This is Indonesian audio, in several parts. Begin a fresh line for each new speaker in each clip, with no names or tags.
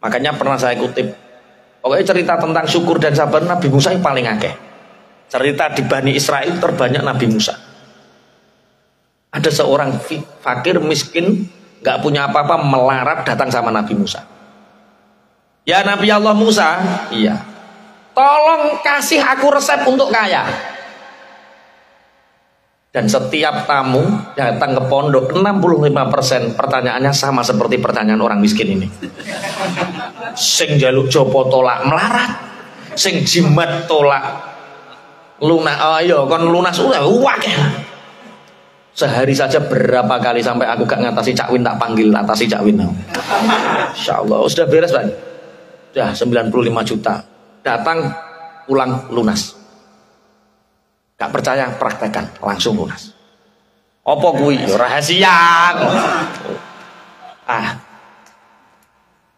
Makanya pernah saya kutip, pokoknya cerita tentang syukur dan sabar Nabi Musa yang paling akeh. Cerita di Bani Israel terbanyak Nabi Musa. Ada seorang fakir miskin, gak punya apa-apa, melarat datang sama Nabi Musa. Ya Nabi Allah Musa, iya, tolong kasih aku resep untuk kaya. Dan setiap tamu datang ke pondok, 65% pertanyaannya sama seperti pertanyaan orang miskin ini. Sing jaluk jopo tolak melarat, sing jimat tolak lunas, ayo kon lunas udah wakeh. Sehari saja berapa kali sampai aku gak ngatasi Cak Win, tak panggil atasi Cak Win. Insya Allah sudah beres Pak. Sudah 95 juta. Datang pulang lunas. Gak percaya praktekan langsung lunas. Apa kuwi? Rahasia.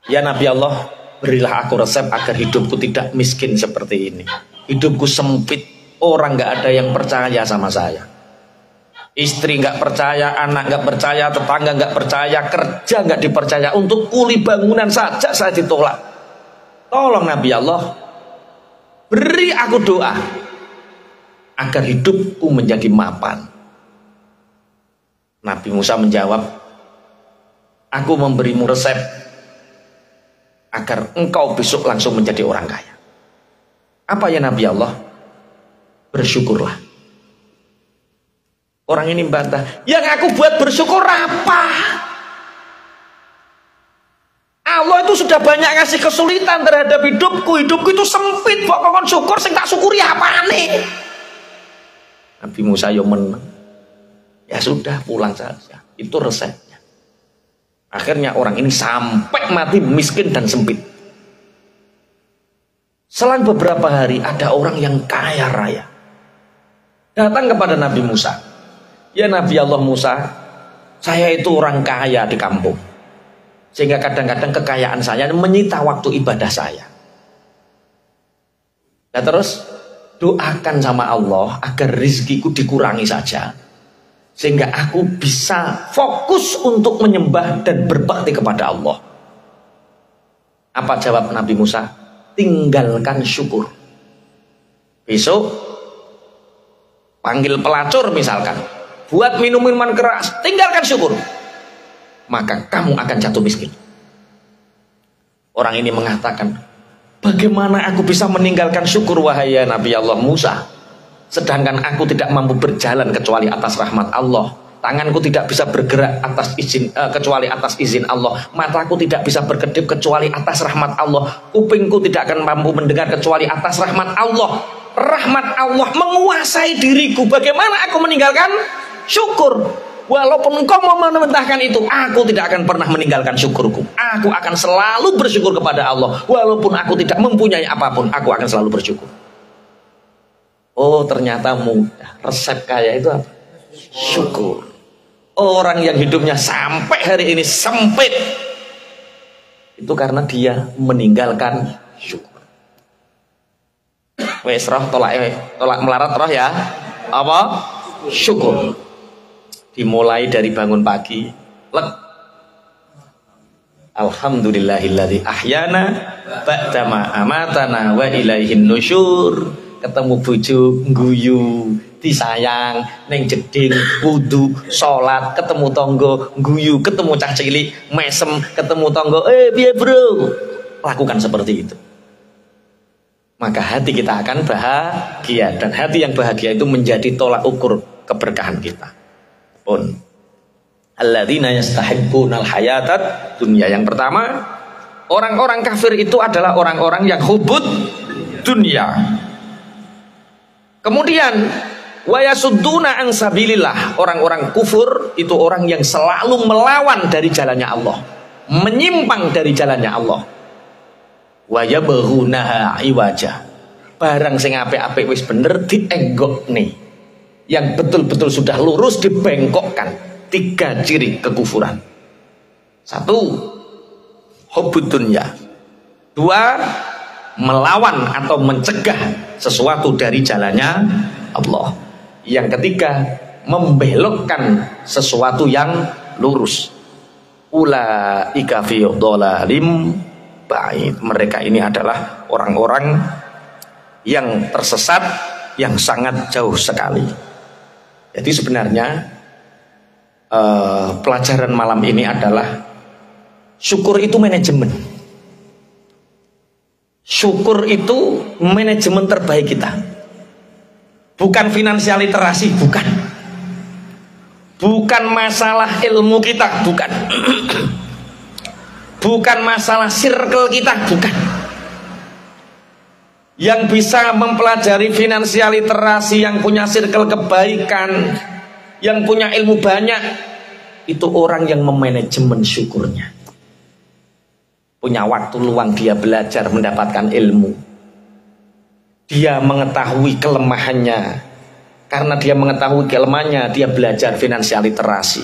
Ya Nabi Allah, berilah aku resep agar hidupku tidak miskin seperti ini. Hidupku sempit. Orang gak ada yang percaya sama saya. Istri gak percaya, anak gak percaya, tetangga gak percaya, kerja gak dipercaya. Untuk kuli bangunan saja saya ditolak. Tolong Nabi Allah, beri aku doa agar hidupku menjadi mapan. Nabi Musa menjawab, aku memberimu resep agar engkau besok langsung menjadi orang kaya. Apa ya Nabi Allah? Bersyukurlah. Orang ini bantah, yang aku buat bersyukur apa? Allah itu sudah banyak ngasih kesulitan terhadap hidupku. Hidupku itu sempit, kok kon syukur sing tak syukuri apa nih? Nabi Musa yo menang. Ya sudah, pulang saja. Itu resepnya. Akhirnya orang ini sampai mati miskin dan sempit. Selang beberapa hari ada orang yang kaya raya datang kepada Nabi Musa. Ya Nabi Allah Musa, saya itu orang kaya di kampung, sehingga kadang-kadang kekayaan saya menyita waktu ibadah saya. Nah terus doakan sama Allah agar rizkiku dikurangi saja, sehingga aku bisa fokus untuk menyembah dan berbakti kepada Allah. Apa jawab Nabi Musa? Tinggalkan syukur. Besok panggil pelacur misalkan, buat minum-minuman keras, tinggalkan syukur, maka kamu akan jatuh miskin. Orang ini mengatakan, bagaimana aku bisa meninggalkan syukur wahai Nabi Allah Musa, sedangkan aku tidak mampu berjalan kecuali atas rahmat Allah, tanganku tidak bisa bergerak atas izin kecuali atas izin Allah, mataku tidak bisa berkedip kecuali atas rahmat Allah, kupingku tidak akan mampu mendengar kecuali atas rahmat Allah. Rahmat Allah menguasai diriku. Bagaimana aku meninggalkan syukur? Walaupun engkau mau memerintahkan itu, aku tidak akan pernah meninggalkan syukurku. Aku akan selalu bersyukur kepada Allah. Walaupun aku tidak mempunyai apapun, aku akan selalu bersyukur. Oh ternyata mudah. Resep kaya itu apa? Syukur. Orang yang hidupnya sampai hari ini sempit, itu karena dia meninggalkan syukur. Wes roh tolak melarat roh ya. Apa? Syukur. Dimulai dari bangun pagi, alhamdulillahilladzi ahyana ba'dama amatana wa ilaihin nusyur. Ketemu bojo guyu, disayang, neng jeding, wudu, sholat, ketemu tonggo, guyu, ketemu cah cilik, mesem, ketemu tonggo, piye bro? Lakukan seperti itu. Maka hati kita akan bahagia, dan hati yang bahagia itu menjadi tolak ukur keberkahan kita. Pun alladzina yastahibbunal hayatat dunya. Yang pertama, orang-orang kafir itu adalah orang-orang yang hubud dunia. Kemudian wa yasudduna an sabilillah. Orang-orang kufur itu orang yang selalu melawan dari jalannya Allah, menyimpang dari jalannya Allah. Wa yabghunaha iwaja. Barang sing apik-apik wis bener dienggok nih. Yang betul-betul sudah lurus dibengkokkan. 3 ciri kekufuran. 1, hubbud dunya. 2, melawan atau mencegah sesuatu dari jalannya Allah. Yang ketiga, membelokkan sesuatu yang lurus. Ulaika fi dhalalim ba'id. Mereka ini adalah orang-orang yang tersesat, yang sangat jauh sekali. Jadi sebenarnya pelajaran malam ini adalah syukur itu manajemen. Syukur itu manajemen terbaik kita. Bukan finansial literasi, bukan. Bukan masalah ilmu kita, bukan. Bukan masalah circle kita, bukan. Yang bisa mempelajari finansial literasi, yang punya circle kebaikan, yang punya ilmu banyak, itu orang yang memanajemen syukurnya. Punya waktu luang dia belajar mendapatkan ilmu. Dia mengetahui kelemahannya. Karena dia mengetahui kelemahannya, dia belajar finansial literasi.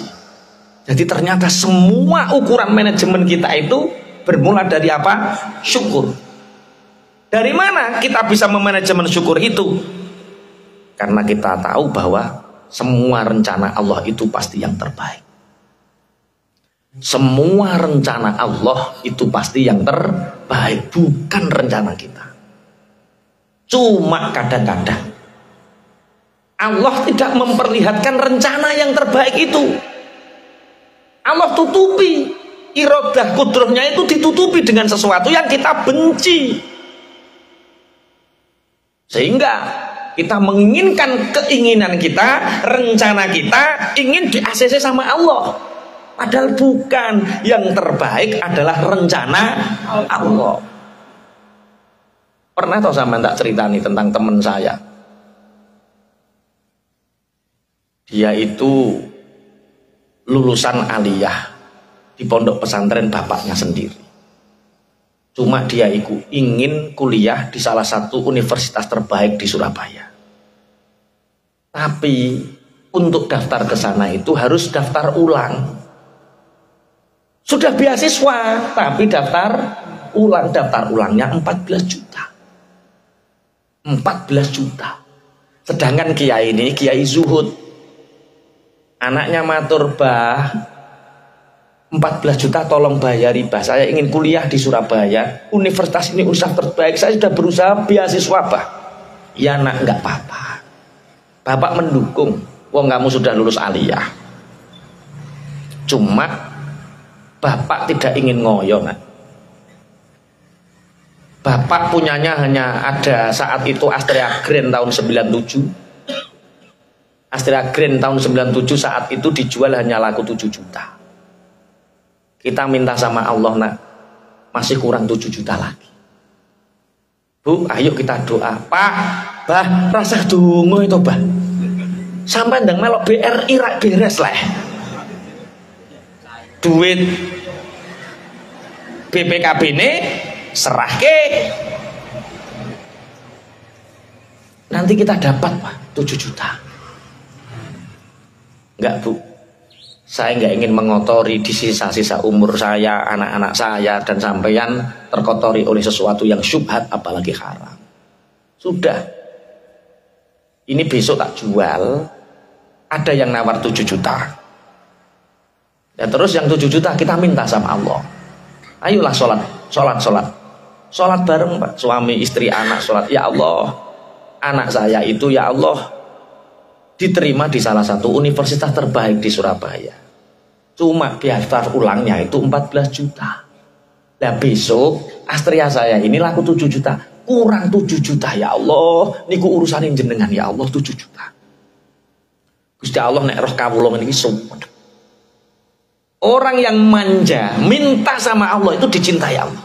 Jadi ternyata semua ukuran manajemen kita itu bermula dari apa? Syukur. Dari mana kita bisa memanajemen syukur itu? Karena kita tahu bahwa semua rencana Allah itu pasti yang terbaik. Semua rencana Allah itu pasti yang terbaik, bukan rencana kita. Cuma kadang-kadang Allah tidak memperlihatkan rencana yang terbaik itu. Allah tutupi, iradah kudrohnya itu ditutupi dengan sesuatu yang kita benci. Sehingga kita menginginkan keinginan kita, rencana kita ingin di-ACC sama Allah. Padahal bukan, yang terbaik adalah rencana Allah. Pernah tau sama tak cerita nih tentang teman saya. Dia itu lulusan aliyah di pondok pesantren bapaknya sendiri. Cuma dia ingin kuliah di salah satu universitas terbaik di Surabaya. Tapi untuk daftar ke sana itu harus daftar ulang. Sudah beasiswa, tapi daftar ulangnya 14 juta. 14 juta. Sedangkan kiai ini kiai zuhud. Anaknya matur, "Bah, 14 juta tolong bayari, bah. Saya ingin kuliah di Surabaya. Universitas ini universitas terbaik. Saya sudah berusaha beasiswa, bah." "Ya nak, enggak apa-apa. Bapak mendukung. Wong kamu sudah lulus aliyah. Cuma Bapak tidak ingin ngoyo, nak. Bapak punyanya hanya ada saat itu Astrea Grand tahun 97. Astrea Grand tahun 97 saat itu dijual hanya laku 7 juta. Kita minta sama Allah, nak, masih kurang 7 juta lagi. Bu, ayo kita doa. Pak, bah, rasa dungo itu, bah. Sampai ndang melok BRI rak beres lah. Duit BPKB ini serah ke, nanti kita dapat, Pak, 7 juta. Enggak, Bu, saya enggak ingin mengotori di sisa-sisa umur saya, anak-anak saya, dan sampeyan terkotori oleh sesuatu yang syubhat apalagi haram. Sudah, ini besok tak jual. Ada yang nawar 7 juta. Ya terus yang 7 juta kita minta sama Allah. Ayolah sholat bareng, Pak. Suami, istri, anak sholat. Ya Allah, anak saya itu ya Allah diterima di salah satu universitas terbaik di Surabaya. Cuma daftar ulangnya itu 14 juta. Nah besok Astria saya ini laku 7 juta. Kurang 7 juta ya Allah. Niku urusanin jenengan ya Allah 7 juta. Gusti Allah nek roh kawula niki sumpah. Orang yang manja, minta sama Allah itu dicintai Allah.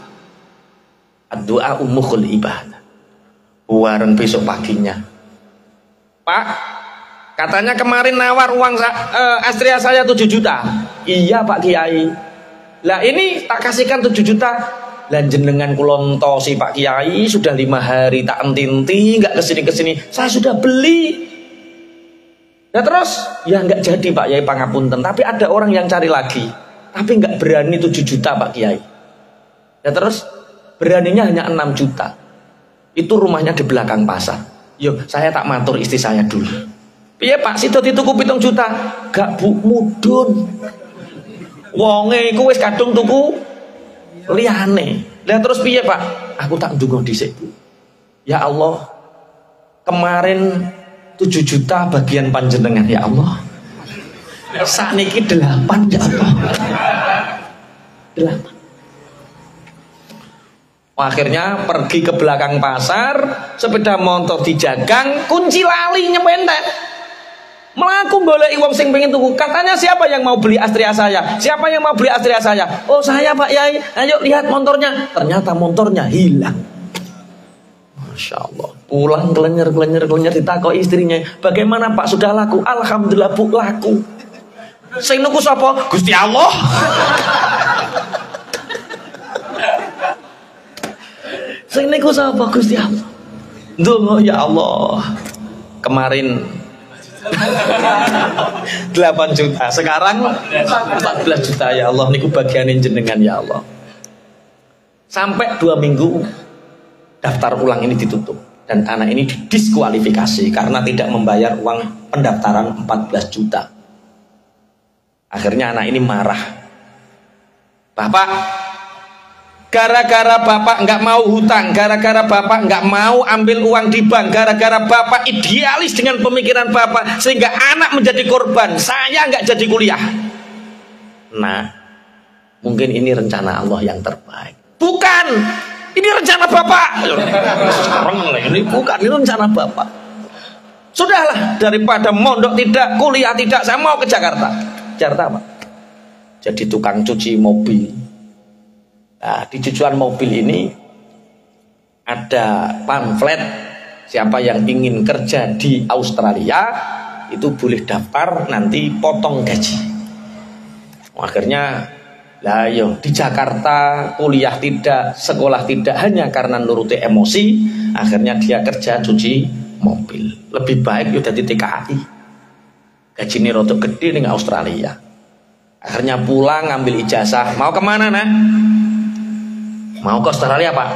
Doa umukhul ibadah. Warung besok paginya, Pak, katanya kemarin nawar uang Astria saya 7 juta. Iya Pak Kiai. Lah ini tak kasihkan 7 juta. Lan jenengan kulontosi Pak Kiai sudah 5 hari tak enti-enti, nggak kesini-kesini. Saya sudah beli. Nah terus, ya nggak jadi Pak Kiai, pangapunten. Tapi ada orang yang cari lagi, tapi nggak berani 7 juta Pak Kiai. Ya terus, beraninya hanya 6 juta. Itu rumahnya di belakang pasar. Yuk, saya tak matur istri saya dulu. Iya Pak, situ dituku 7 juta. Gak Bu, mudun. Wonge iku wis kadung tuku liyane. Lah terus piye, Pak? Aku tak ndonga dhisik, Bu. Ya Allah, kemarin 7 juta bagian panjenengan ya Allah. Sakniki 8 ya Allah. 8. Akhirnya pergi ke belakang pasar, sepeda motor dijagang, kunci lali nyepentek. Melaku golek wong sing pengen tuku. Katanya siapa yang mau beli Astria saya? Siapa yang mau beli Astria saya? Oh saya Pak Yai. Ayo lihat motornya. Ternyata motornya hilang. Masya Allah. Pulang kelenyer ditakoi istrinya. Bagaimana Pak sudah laku? Alhamdulillah Bu laku. Sing nuku sapa? Gusti Allah. Sing niku sapa Gusti Allah? Ndonga ya Allah. Kemarin 8 juta, sekarang 14 juta ya Allah. Niku bagianin jenengan ya Allah. Sampai 2 minggu daftar ulang ini ditutup dan anak ini didiskualifikasi karena tidak membayar uang pendaftaran 14 juta. Akhirnya anak ini marah. Bapak, gara-gara Bapak nggak mau hutang, gara-gara Bapak nggak mau ambil uang di bank, gara-gara Bapak idealis dengan pemikiran Bapak sehingga anak menjadi korban, saya nggak jadi kuliah. Nah, mungkin ini rencana Allah yang terbaik. Bukan, ini rencana Bapak. Ini bukan, ini rencana Bapak. Sudahlah, daripada mondok tidak, kuliah tidak, saya mau ke Jakarta. Jakarta apa? Jadi tukang cuci mobil. Nah, di cucian mobil ini ada pamflet, siapa yang ingin kerja di Australia itu boleh daftar, nanti potong gaji. Akhirnya lah yo di Jakarta kuliah tidak, sekolah tidak, hanya karena nuruti emosi, akhirnya dia kerja cuci mobil. Lebih baik yo dadi TKI. Gaji ini rotok gede nih Australia. Akhirnya pulang ngambil ijazah. Mau kemana nak? Mau ke Australia Pak.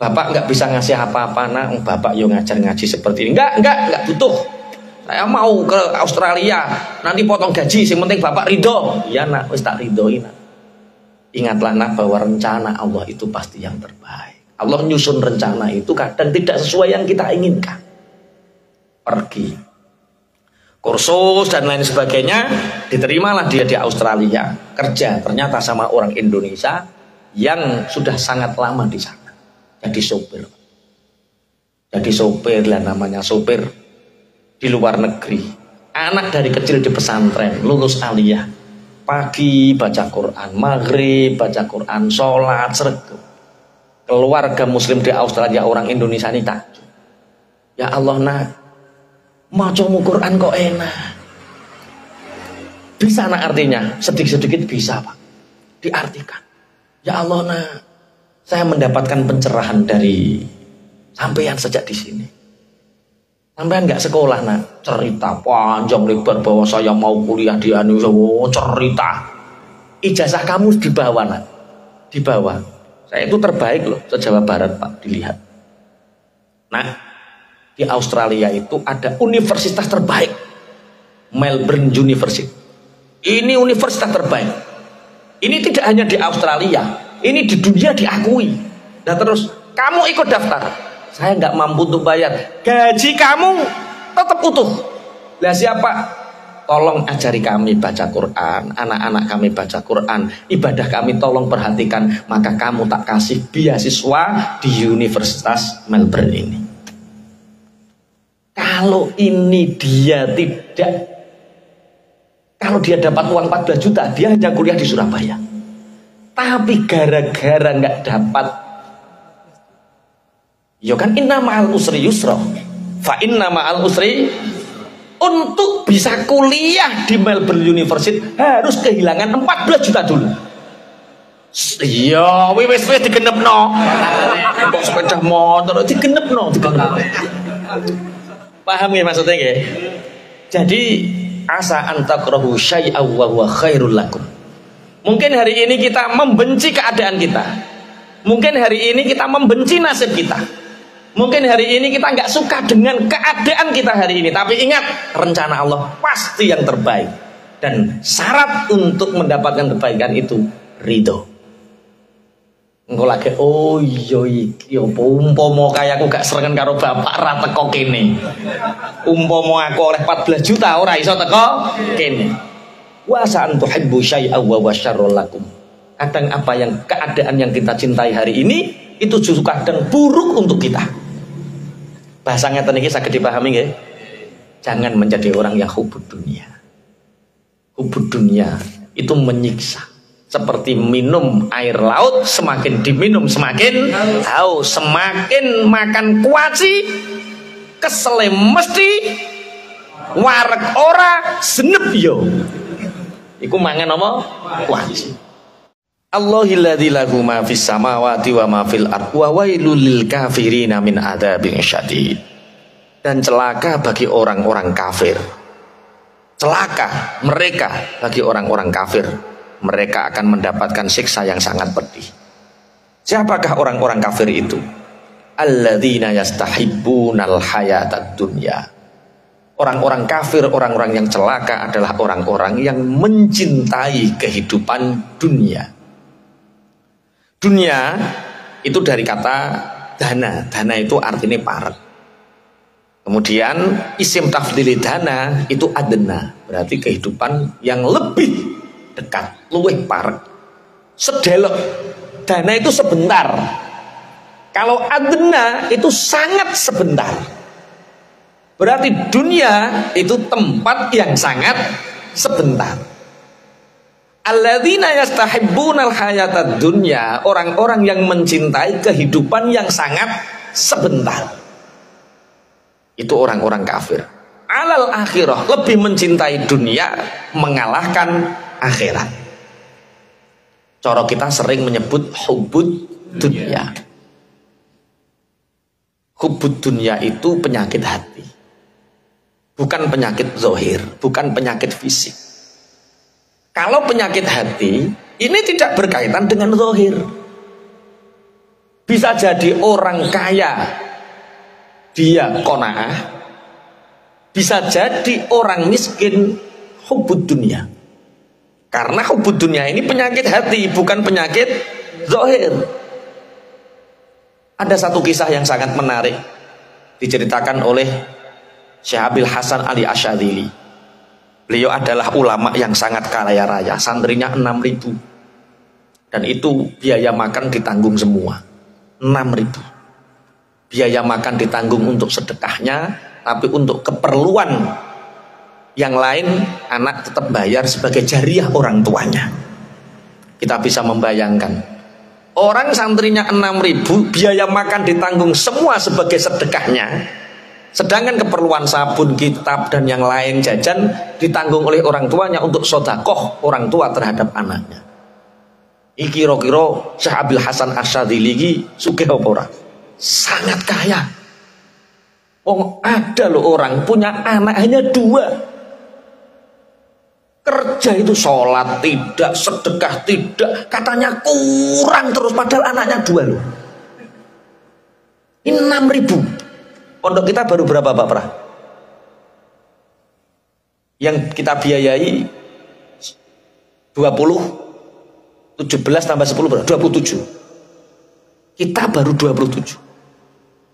Bapak nggak bisa ngasih apa-apa nak. Bapak yo ngajar ngaji seperti ini. Enggak butuh. Saya mau ke Australia. Nanti potong gaji. Yang penting Bapak ridho. Iya nak, wis tak ridhoi nak. Ingatlah nak bahwa rencana Allah itu pasti yang terbaik. Allah nyusun rencana itu kadang tidak sesuai yang kita inginkan. Pergi kursus dan lain sebagainya, diterimalah dia di Australia kerja, ternyata sama orang Indonesia yang sudah sangat lama di sana, jadi sopir lah, namanya sopir di luar negeri. Anak dari kecil di pesantren, lulus aliyah, pagi baca Quran, maghrib baca Quran, sholat sergap. Keluarga muslim di Australia orang Indonesia ini takjub, ya Allah nak, macamu Quran kok enak. Bisa nak artinya? Sedikit-sedikit bisa Pak. Diartikan. Ya Allah nak, saya mendapatkan pencerahan dari sampean sejak di sini. Sampean nggak sekolah nak, cerita panjang lebar bahwa saya mau kuliah di Indonesia. Oh, cerita. Ijazah kamu dibawa nak, dibawa. Saya itu terbaik loh se-Jawa Barat Pak, dilihat. Nah, di Australia itu ada universitas terbaik, Melbourne University. Ini universitas terbaik. Ini tidak hanya di Australia, ini di dunia diakui. Nah terus kamu ikut daftar. Saya nggak mampu untuk bayar. Gaji kamu tetap utuh. Lah siapa? Tolong ajari kami baca Quran, anak-anak kami baca Quran, ibadah kami tolong perhatikan. Maka kamu tak kasih beasiswa di Universitas Melbourne ini. Kalau ini dia tidak, kalau dia dapat uang 14 juta, dia hanya kuliah di Surabaya. Tapi gara-gara nggak dapat, ya kan inna ma'al usri yusra, fa inna ma'al usri, untuk bisa kuliah di Melbourne University harus kehilangan 14 juta dulu. Iya, wis digenepno. Kok sepeda motor digenepno. Paham ya maksudnya ya? Jadi asa antakrahu syai'a wa huwa khairul lakum. Mungkin hari ini kita membenci keadaan kita. Mungkin hari ini kita membenci nasib kita. Mungkin hari ini kita nggak suka dengan keadaan kita hari ini. Tapi ingat, rencana Allah pasti yang terbaik. Dan syarat untuk mendapatkan kebaikan itu ridho. Engko lagi oh iya iki apa umpama kaya aku gak serengen karo bapak ra teko kene. Umpama aku oleh 14 juta ora iso teko kene. Wa sa'an tuhibbu syai'a wa syarrul lakum. Kadang apa yang keadaan yang kita cintai hari ini itu justru kadang buruk untuk kita. Bahasa ngeten iki saged dipahami nggih? Jangan menjadi orang yang hubud dunia. Hubud dunia itu menyiksa. Seperti minum air laut, semakin diminum semakin haus, semakin makan kuaci, kesele mesti, wareg ora, senep yo. Iku mangan apa? Kuaci. Allahilladzi lahu ma fis samawati wa ma fil ardh wa wailul lil kafirina min adzabin syadid. Dan celaka bagi orang-orang kafir. Celaka mereka bagi orang-orang kafir. Mereka akan mendapatkan siksa yang sangat pedih. Siapakah orang-orang kafir itu? Alladzina yastahibbunal hayatad dunya. Orang-orang kafir, orang-orang yang celaka adalah orang-orang yang mencintai kehidupan dunia. Dunia itu dari kata dana. Dana itu artinya parek. Kemudian isim tafdhili dana itu adna, berarti kehidupan yang lebih dekat, luwih parek. Sedelok. Dana itu sebentar. Kalau adna itu sangat sebentar. Berarti dunia itu tempat yang sangat sebentar. Alladzina yastahibbunal hayatad dunya, orang-orang yang mencintai kehidupan yang sangat sebentar. Itu orang-orang kafir. Alal akhirah, lebih mencintai dunia mengalahkan akhirat. Cara kita sering menyebut hubud dunia. Hubud dunia itu penyakit hati. Bukan penyakit zahir, bukan penyakit fisik. Kalau penyakit hati, ini tidak berkaitan dengan zahir. Bisa jadi orang kaya, dia qanaah. Bisa jadi orang miskin, hubud dunia. Karena hubud dunia ini penyakit hati, bukan penyakit zahir. Ada satu kisah yang sangat menarik diceritakan oleh Syekh Abil Hasan Ali Asyadzili. Beliau adalah ulama yang sangat kaya raya, santrinya 6.000. Dan itu biaya makan ditanggung semua. 6.000. Biaya makan ditanggung untuk sedekahnya, tapi untuk keperluan yang lain anak tetap bayar sebagai jariah orang tuanya. Kita bisa membayangkan orang santrinya 6.000, biaya makan ditanggung semua sebagai sedekahnya, sedangkan keperluan sabun, kitab dan yang lain jajan ditanggung oleh orang tuanya untuk sedekah orang tua terhadap anaknya. Iki kira-kira Syekh Abil Hasan Asyadzili iki sugih apa ora? Sangat kaya. Oh, ada loh orang punya anak hanya 2. Kerja itu sholat tidak, sedekah tidak, katanya kurang terus, padahal anaknya 2 loh. Ini 6.000. Pondok kita baru berapa Pak Prah? Yang kita biayai 20, 17 tambah 10 berapa? 27. Kita baru 27.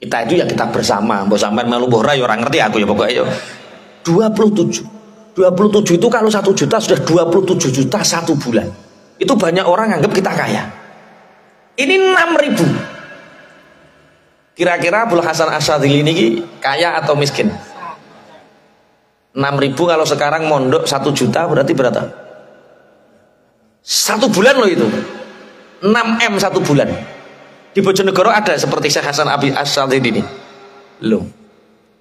Kita itu ya kita bersama, mbok sampean melu mbok ora ya ora ngerti aku ya pokoknya ya. 27. 27 itu kalau 1 juta sudah 27 juta 1 bulan. Itu banyak orang anggap kita kaya. Ini 6.000. Kira-kira Abul Hasan Asyadzili ini kaya atau miskin? 6.000 kalau sekarang mondok 1 juta berarti berapa? 1 bulan loh itu. 6M 1 bulan. Di Bojonegoro ada seperti Syekh Hasan Abi Asyadzili ini. Loh.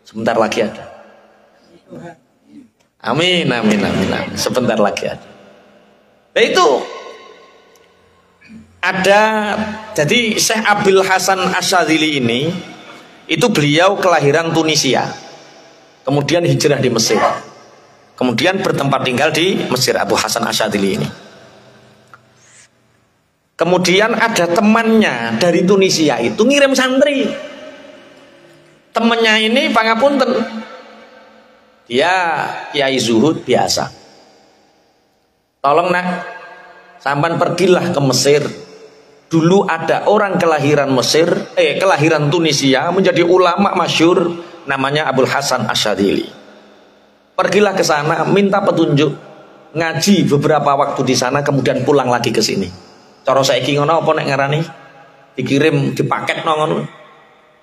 Sebentar lagi ada. Amin, amin, amin, amin. Sebentar lagi ada. Nah itu ada, jadi Syekh Abil Hasan Asyadzili ini itu beliau kelahiran Tunisia, kemudian hijrah di Mesir, kemudian bertempat tinggal di Mesir. Abu Hasan Asyadzili ini. Kemudian ada temannya dari Tunisia itu ngirim santri. Temannya ini pangapunten, dia kiai zuhud biasa. Tolong nak, sampan pergilah ke Mesir, Dulu ada orang kelahiran kelahiran Tunisia menjadi ulama masyhur namanya Abul Hasan Asyadzili. Pergilah ke sana, minta petunjuk, ngaji beberapa waktu di sana, kemudian pulang lagi ke sini. Cara saiki ngono apa nek ngarani? Dikirim, dipaket ngono.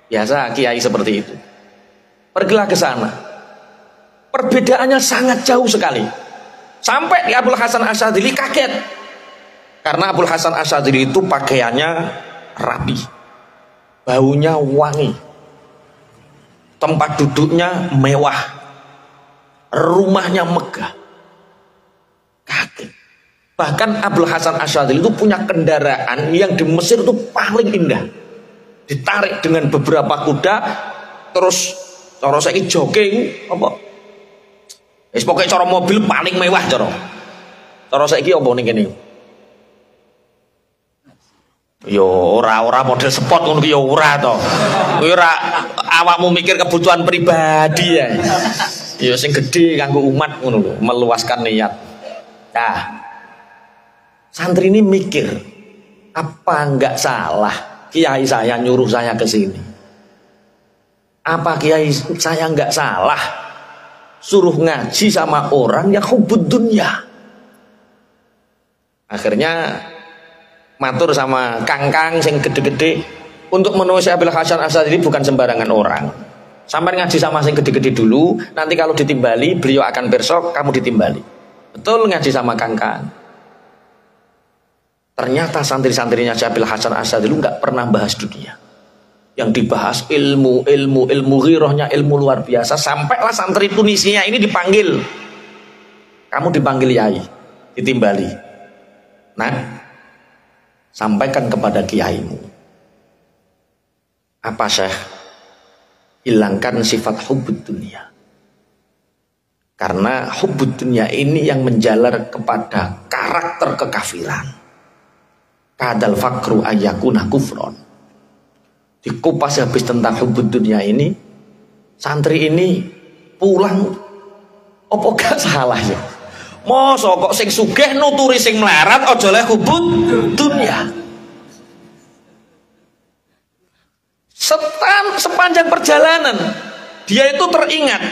Biasa kiai seperti itu. Pergilah ke sana. Perbedaannya sangat jauh sekali. Sampai di Abul Hasan Asyadzili kaget. Karena Abul Hasan Asyadzili itu pakaiannya rapi. Baunya wangi. Tempat duduknya mewah. Rumahnya megah. Kaget. Bahkan Abul Hasan Asyadzili itu punya kendaraan yang di Mesir itu paling indah. Ditarik dengan beberapa kuda, terus cara saiki jogging apa? Wis pokoke cara mobil paling mewah cara. Cara saiki apa ning kene? Yo ora model sport ngono ki yo ora to. Kuwi ora awakmu mikir kebutuhan pribadi ya. Yo sing gedhe kanggo umat ngono lho, meluaskan niat. Nah, santri ini mikir, apa enggak salah kiai saya nyuruh saya ke sini? Apa kiai saya enggak salah suruh ngaji sama orang yang hubud dunya? Akhirnya matur sama kangkang sing gede-gede, untuk menulis Abul Hasan Asyadzili bukan sembarangan orang. Sampai ngaji sama sing gede-gede dulu, nanti kalau ditimbali beliau akan bersok, kamu ditimbali. Betul ngaji sama kangkang. Ternyata santri-santrinya Abul Hasan Asyadzili nggak pernah bahas dunia. Yang dibahas ilmu ghirohnya ilmu luar biasa. Sampailah santri Tunisia ini dipanggil. Kamu dipanggil yai, ditimbali. Nah, sampaikan kepada kiaimu. Apa Syekh? Hilangkan sifat hubbud dunia. Karena hubbud dunia ini yang menjalar kepada karakter kekafiran. Kadal fakru ayyakuna kufron. Dikupas habis tentang hubbud dunia ini, santri ini pulang apa gak salah ya? Mosok kok sing sugih nuturi sing melarat aja leh hubbud dunia. Sepanjang perjalanan dia itu teringat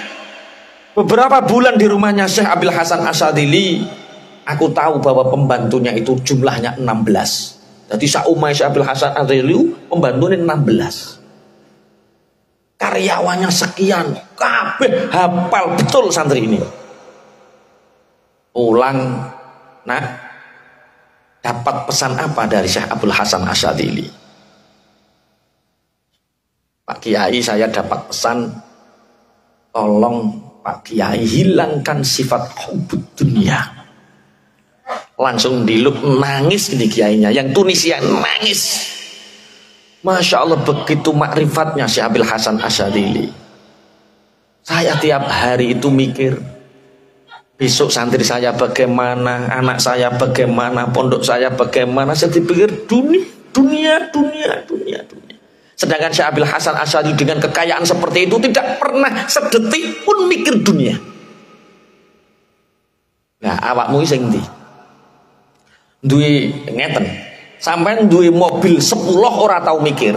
beberapa bulan di rumahnya Syekh Abul Hasan Asyadzili. Aku tahu bahwa pembantunya itu jumlahnya 16. Jadi saumai Syekh Abul Hasan Asyadzili pembantunya 16. Karyawannya sekian, kabeh hafal betul santri ini. Pulang, nah, dapat pesan apa dari Syekh Abul Hasan Asyadzili? Pak Kiai, saya dapat pesan, tolong Pak Kiai hilangkan sifat hubbud dunia. Langsung diluk nangis ini kiainya, yang Tunisia nangis. Masya Allah, begitu makrifatnya Syekh Abul Hasan Asyadzili. Saya tiap hari itu mikir, besok santri saya bagaimana, anak saya bagaimana, pondok saya bagaimana. Saya dipikir dunia. Sedangkan Syekh Abul Hasan Asyadzili dengan kekayaan seperti itu tidak pernah sedetik pun mikir dunia. Nah, awakmu sing ndi? Duwe ngeten, sampean duwe mobil 10 ora tau mikir.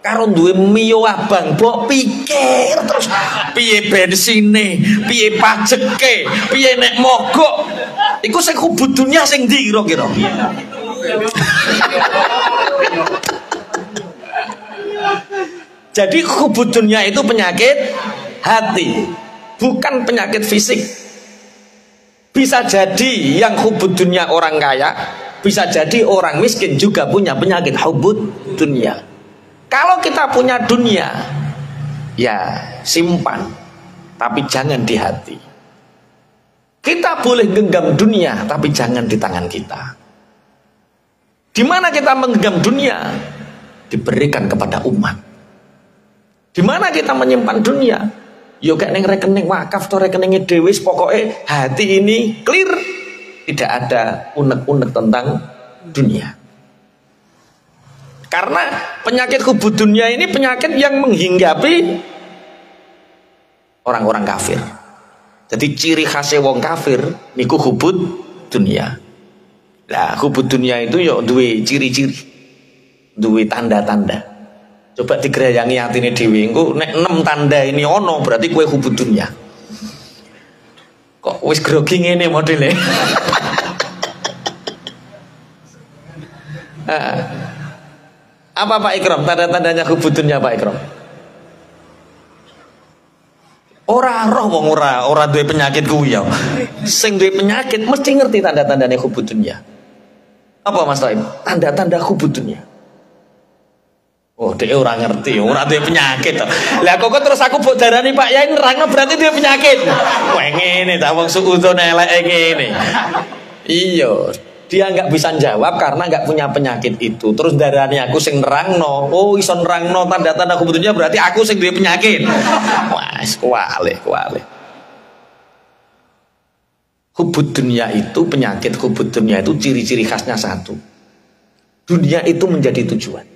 Karo duwe Mio abang mbok pikir terus piye bensine, piye pajeke, piye nek mogok. Iku sing hubud dunia sing ndi kira-kira? Jadi hubud dunia itu penyakit hati, bukan penyakit fisik. Bisa jadi yang hubud dunia orang kaya, bisa jadi orang miskin juga punya penyakit hubud dunia. Kalau kita punya dunia, ya simpan, tapi jangan di hati. Kita boleh genggam dunia, tapi jangan di tangan kita. Di mana kita menggenggam dunia? Diberikan kepada umat. Di mana kita menyimpan dunia? Yo kayak neng rekening wakaf atau rekeningnya dewis, pokoknya hati ini clear, tidak ada unek-unek tentang dunia. Karena penyakit hubud dunia ini penyakit yang menghinggapi orang-orang kafir. Jadi ciri khasnya wong kafir niku hubud dunia. Lah hubud dunia itu yo duwe ciri-ciri. duwe tanda-tanda. Coba digerayangi atine dhewe. Engko nek 6 tanda ini ono berarti kowe hubud dunya. Kok wis grogi ngene modele. Apa Pak Ikram tanda-tandanya hubud dunya Pak Ikram? Ora roh wong ora duwe penyakit kuwi ya. Sing duwe penyakit mesti ngerti tanda-tandane hubud dunya. Apa Mas Taim? Tanda-tanda hubud dunya. Oh, dia orang ngerti, orang duwe penyakit. Lah kok terus aku mbok darani Pak Yai nerangno berarti duwe penyakit. Wah ngene ta wong suudzon eleke ngene. Iya, dia nggak bisa jawab karena nggak punya penyakit itu. Terus darani aku sing nerangno. Oh, iso nerangno tanda-tanda hubud dunya berarti aku sing duwe penyakit. Wah, kuali. Hubud dunya itu penyakit hubud dunya itu ciri-ciri khasnya satu. Dunia itu menjadi tujuan.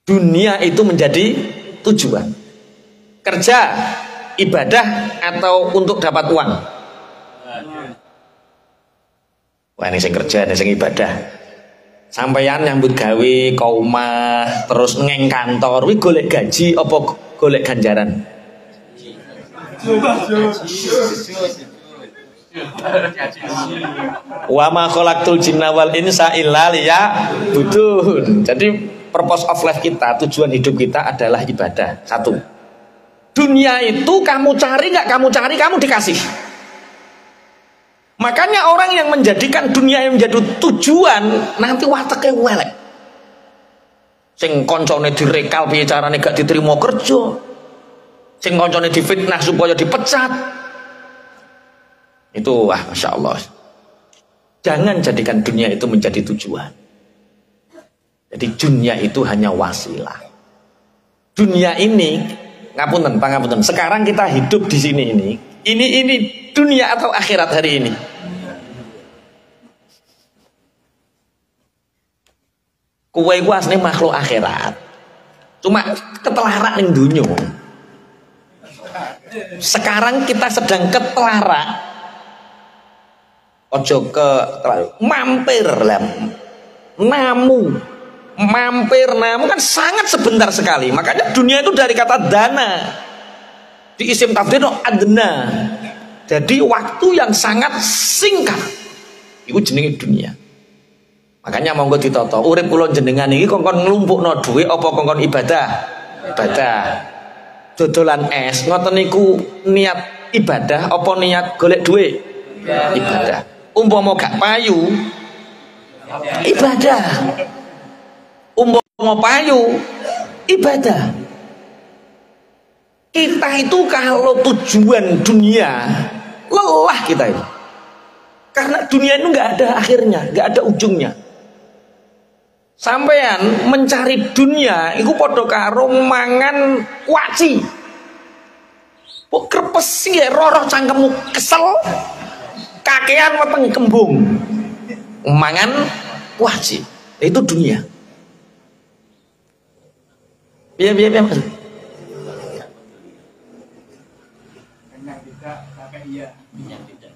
Dunia itu menjadi tujuan. Kerja, ibadah atau untuk dapat uang. Wah ini sing kerja, ini sing ibadah. Sampeyan nyambut gawe, omah, terus ngeng kantor, wi golek gaji apa golek ganjaran? Wa ma khalaqtul jinna wal insa illa liya'budun. Jadi purpose of life kita, tujuan hidup kita adalah ibadah. Satu. Dunia itu kamu cari nggak kamu cari, kamu dikasih. Makanya orang yang menjadikan dunia yang menjadi tujuan nanti wateke welek. Sing koncone direkal piye carane gak diterima kerja. Sing koncone difitnah supaya dipecat. Itu Masya Allah. Jangan jadikan dunia itu menjadi tujuan. Jadi dunia itu hanya wasilah. Dunia ini, pangapunten. Sekarang kita hidup di sini ini. Ini dunia atau akhirat hari ini? Kowe ku asline makhluk akhirat. Cuma ketelarak ning dunya. Sekarang kita sedang ketelarak. Ojo ke mampir lah. Mampir kan sangat sebentar sekali. Makanya dunia itu dari kata dana. Di isim tafdhil adna. Jadi waktu yang sangat singkat. Itu jenenge dunia. Makanya monggo ditata urip kula jenengan iki kongkon nglumpukno dhuwit apa kongkon ibadah? Ibadah. Dodolan es ngoten niku niat ibadah apa niat golek dhuwit? Ibadah. Umpama gak payu ibadah. Umpama payu ibadah. Kita itu kalau tujuan dunia lelah kita itu. Karena dunia itu nggak ada akhirnya, nggak ada ujungnya. Sampean mencari dunia iku padha karo mangan kuaci. Kok krepesi ya roh cangkemmu kesel. Kakean weteng kembung. Mangan kuaci. Itu dunia. Biar Mas.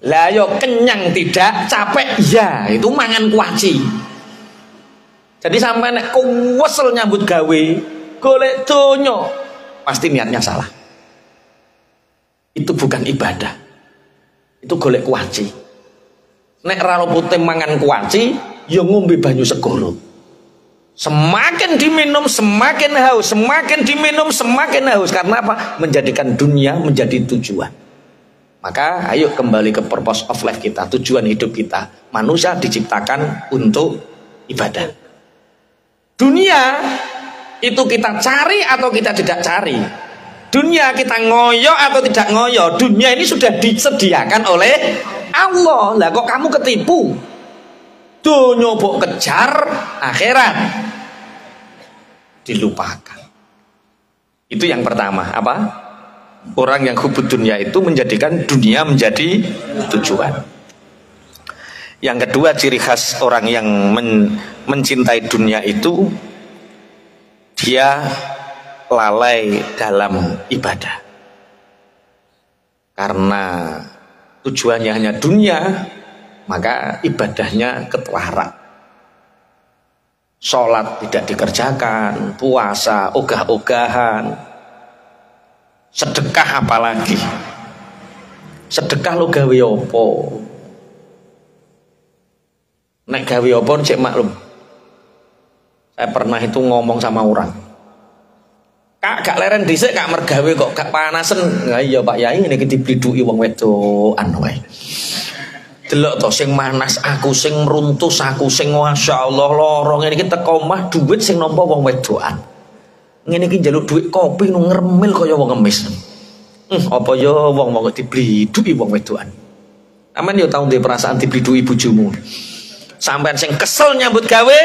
Lah yo kenyang tidak, capek iya, itu mangan kuaci. Jadi sampai nek kuwesel nyambut gawe, golek donya, pasti niatnya salah. Itu bukan ibadah. Itu golek kuaci. Nek ra putih mangan kuaci, ya ngombe banyu segoro. Semakin diminum semakin haus, semakin diminum semakin haus. Karena apa? Menjadikan dunia menjadi tujuan. Maka ayo kembali ke purpose of life kita, tujuan hidup kita. Manusia diciptakan untuk ibadah. Dunia itu kita cari atau kita tidak cari. Dunia kita ngoyo atau tidak ngoyo. Dunia ini sudah disediakan oleh Allah. Lah kok kamu ketipu? Dunia mbok kejar, akhirat dilupakan. Itu yang pertama. Apa? Orang yang hubud dunia itu menjadikan dunia menjadi tujuan. Yang kedua, ciri khas orang yang mencintai dunia itu dia lalai dalam ibadah. Karena tujuannya hanya dunia, maka ibadahnya ketelarak. Sholat tidak dikerjakan, puasa ogah-ogahan, sedekah apalagi. Sedekah lo gawe apa? Nek gawe apa cek maklum. Saya pernah itu ngomong sama orang. Kak gak leren dhisik kak mergawe kok gak panasen. Lah iya Pak Yai ngene iki dibliduki wong wedokan wae. Delok to sing manas aku, sing meruntus aku, sing masyaallah lara ngene iki teko omah duit sing nampa wong wedokan. Ngene iki njaluk duit kopi nu ngremil kaya wong ngemis. Apa ya wong-wong dibliduki wong wedokan. Aman yo tau duwe perasaan dibliduki bojomu. Sampean sing kesel nyambut gawe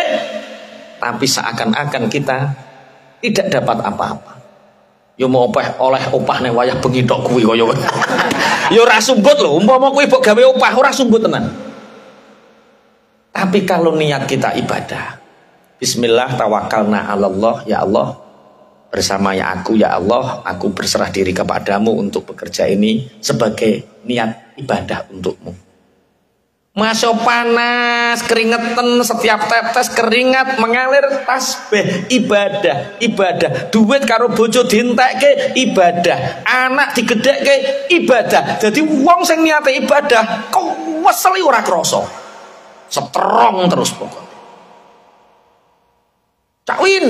tapi seakan-akan kita tidak dapat apa-apa. Yo mau oleh opah nek wayah bengi tok kuwi kaya. Yo ora sumbut lho, umpama kuwi mbok gawe opah ora sumbut tenan. Tapi kalau niat kita ibadah, bismillah tawakkalna 'alallah, ya Allah, bersama ya Allah, aku berserah diri kepadamu untuk bekerja ini sebagai niat ibadah untukmu. Masuk panas, keringetan, setiap tetes keringat mengalir, tasbih, ibadah, duit karo bojo dientekke ibadah, anak digedhekke ibadah. Jadi wong sing niate ibadah kok weseli ora krasa. Strong terus pokok. Cak Win,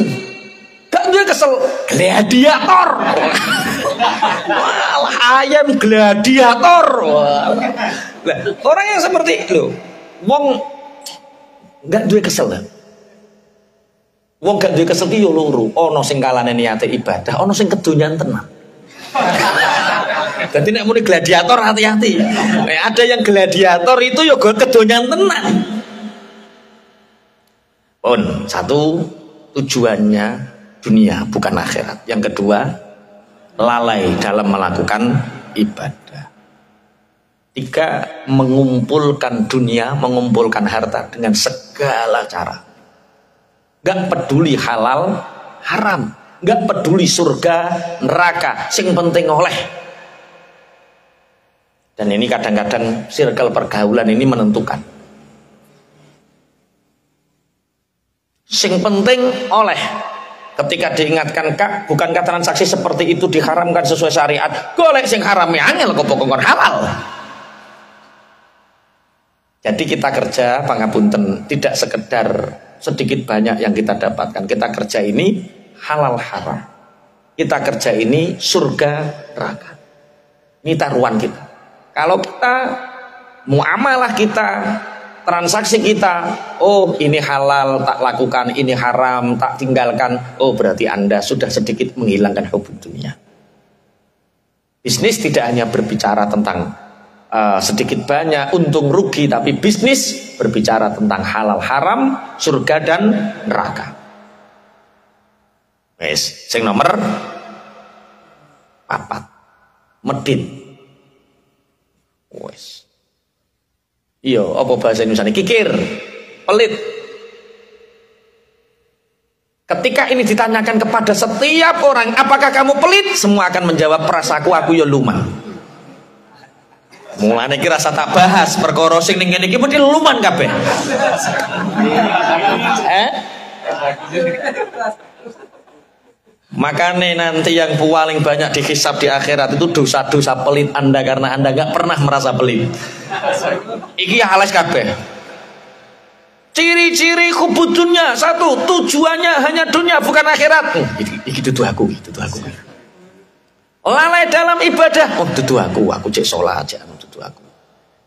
gak duwe kesel gladiator. Ayam gladiator. Nah, orang yang seperti lo, wong gak duwe kesel. Wong gak duwe kesel ki yo loro. Ana sing kalane niate ibadah, ana sing kedonyan tenan. Jadi nek muni gladiator hati-hati. Ada yang gladiator itu yo kedonyan tenan. Pun satu tujuannya dunia bukan akhirat. Yang kedua lalai dalam melakukan ibadah. Tiga, mengumpulkan dunia, mengumpulkan harta dengan segala cara. Gak peduli halal, haram. Gak peduli surga, neraka. Sing penting oleh. Dan ini kadang-kadang circle pergaulan ini menentukan. Sing penting oleh. Ketika diingatkan kak, bukankah transaksi seperti itu diharamkan sesuai syariat? Golek sing haram ya angel kok pokoknya halal. Jadi kita kerja pangapunten tidak sekedar sedikit banyak yang kita dapatkan. Kita kerja ini halal haram. Kita kerja ini surga neraka. Ini taruhan kita. Kalau kita muamalah kita, transaksi kita, oh ini halal tak lakukan, ini haram tak tinggalkan, oh berarti Anda sudah sedikit menghilangkan hubub dunia. Bisnis tidak hanya berbicara tentang sedikit banyak untung rugi, tapi bisnis berbicara tentang halal haram, surga dan neraka. Wes, sing nomor 4 medit. Wes. Iya, apa bahasa Indonesia? Kikir, pelit. Ketika ini ditanyakan kepada setiap orang, apakah kamu pelit? Semua akan menjawab perasaku, aku ya luman. Mulane iki rasa tak bahas perkara sing ning kene iki mesti luman kabeh. Makanya nanti yang paling banyak dihisab di akhirat itu dosa-dosa pelit Anda karena Anda gak pernah merasa pelit. Iki halas kabeh. Ciri-ciri hubud dunia, satu, tujuannya hanya dunia bukan akhirat. Iki dudu aku. Lalai dalam ibadah, oh dudu aku cek sholat aja, dudu aku.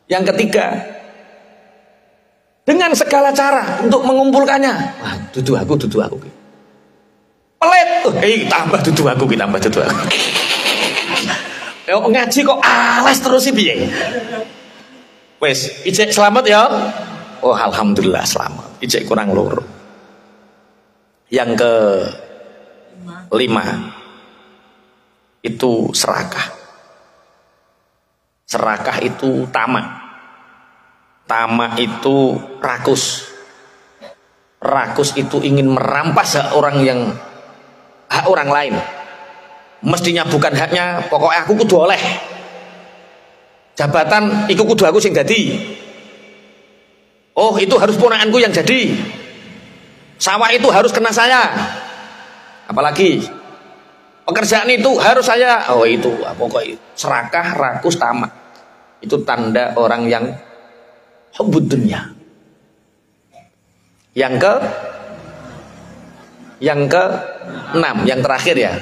Yang ketiga, dengan segala cara untuk mengumpulkannya, wah dudu aku. Pelit, tambah dudu aku. Ngaji kok alas terus sih piye? Wes, ijek selamat ya. Oh alhamdulillah selamat. Ijek kurang loro. Yang ke 5 itu serakah. Serakah itu tamak. Tamak itu rakus. Rakus itu ingin merampas hak orang lain. Mestinya bukan haknya, pokoknya aku kudu oleh. Jabatan iku kudu aku sing dadi. Oh, itu harus ponakanku yang jadi. Sawah itu harus kena saya. Apalagi pekerjaan itu harus saya. Oh itu pokoknya serakah, rakus, tamak. Itu tanda orang yang hubbud dunya. Yang ke-6, yang terakhir ya.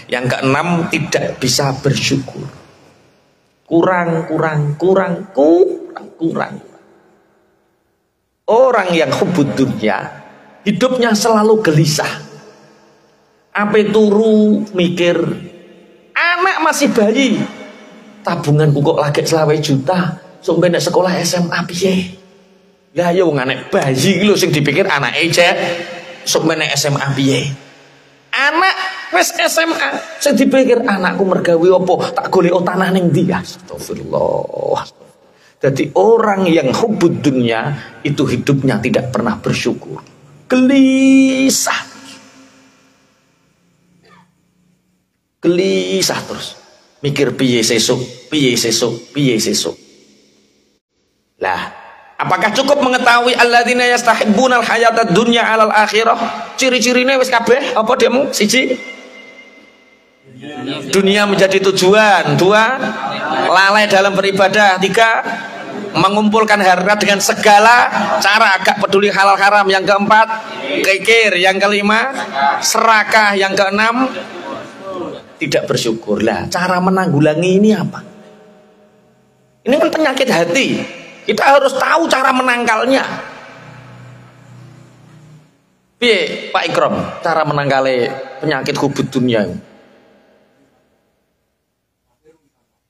Yang ke-6 tidak bisa bersyukur. Kurang. Orang yang hubbud dunya hidupnya selalu gelisah. Ape turu mikir, anak masih bayi, tabunganku kok lagi 20 juta, sampai nek sekolah SMA piye? Lah yo anak bayi lho sing dipikir anak cek, sampai nek SMA piye? Anak wis SMA sing dipikir anakku mergawe opo, tak golek tanah ning ndi? Astagfirullah. Jadi orang yang hubbud dunya itu hidupnya tidak pernah bersyukur. Gelisah terus. Mikir piye sesuk. Lah, apakah cukup mengetahui alladzina yastahibbunal hayatad dunya 'alal akhirah? Ciri-cirine wis kabeh apa demo? 1, dunia menjadi tujuan. 2, lalai dalam beribadah. 3, mengumpulkan harta dengan segala cara, agak peduli halal haram. Yang 4, kikir. Yang 5, serakah. Yang 6, tidak bersyukur. Lah, cara menanggulangi ini apa? Ini kan penyakit hati. Kita harus tahu cara menangkalnya. Piye Pak Ikram, cara menangkali penyakit hubbud dunya?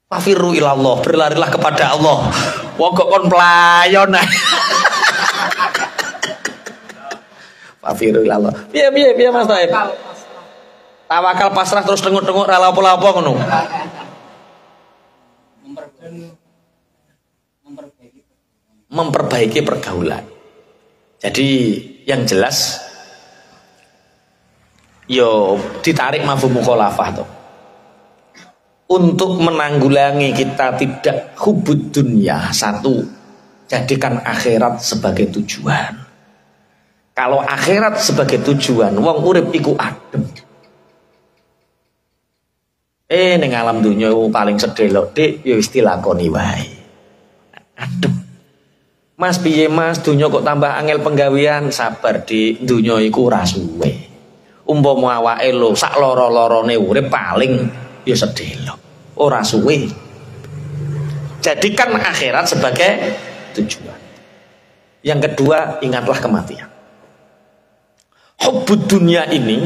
Fafiru ilallah, berlarilah kepada Allah. Wong kok kon pelayon. Fafiru ilallah. Piye Mas Taib? Tawakal pasrah terus tengok-tengok ra lapo-lapo ngono. Memperbaiki pergaulan. Jadi yang jelas yo ditarik mafhum mukhalafah tuh. Untuk menanggulangi kita tidak hubbud dunya, 1, jadikan akhirat sebagai tujuan. Kalau akhirat sebagai tujuan, wong urip iku adem. Ning alam dunya paling sedelok dik ya wis dilakoni wae. Adem. Mas piye Mas, dunya kok tambah angel penggawean? Sabar dik, dunya iku ora suwe. Umpama awake lho sak loro-lorone urip paling ya sedelok, ora suwe. Jadikan akhirat sebagai tujuan. Yang kedua, ingatlah kematian. Hubbud dunya ini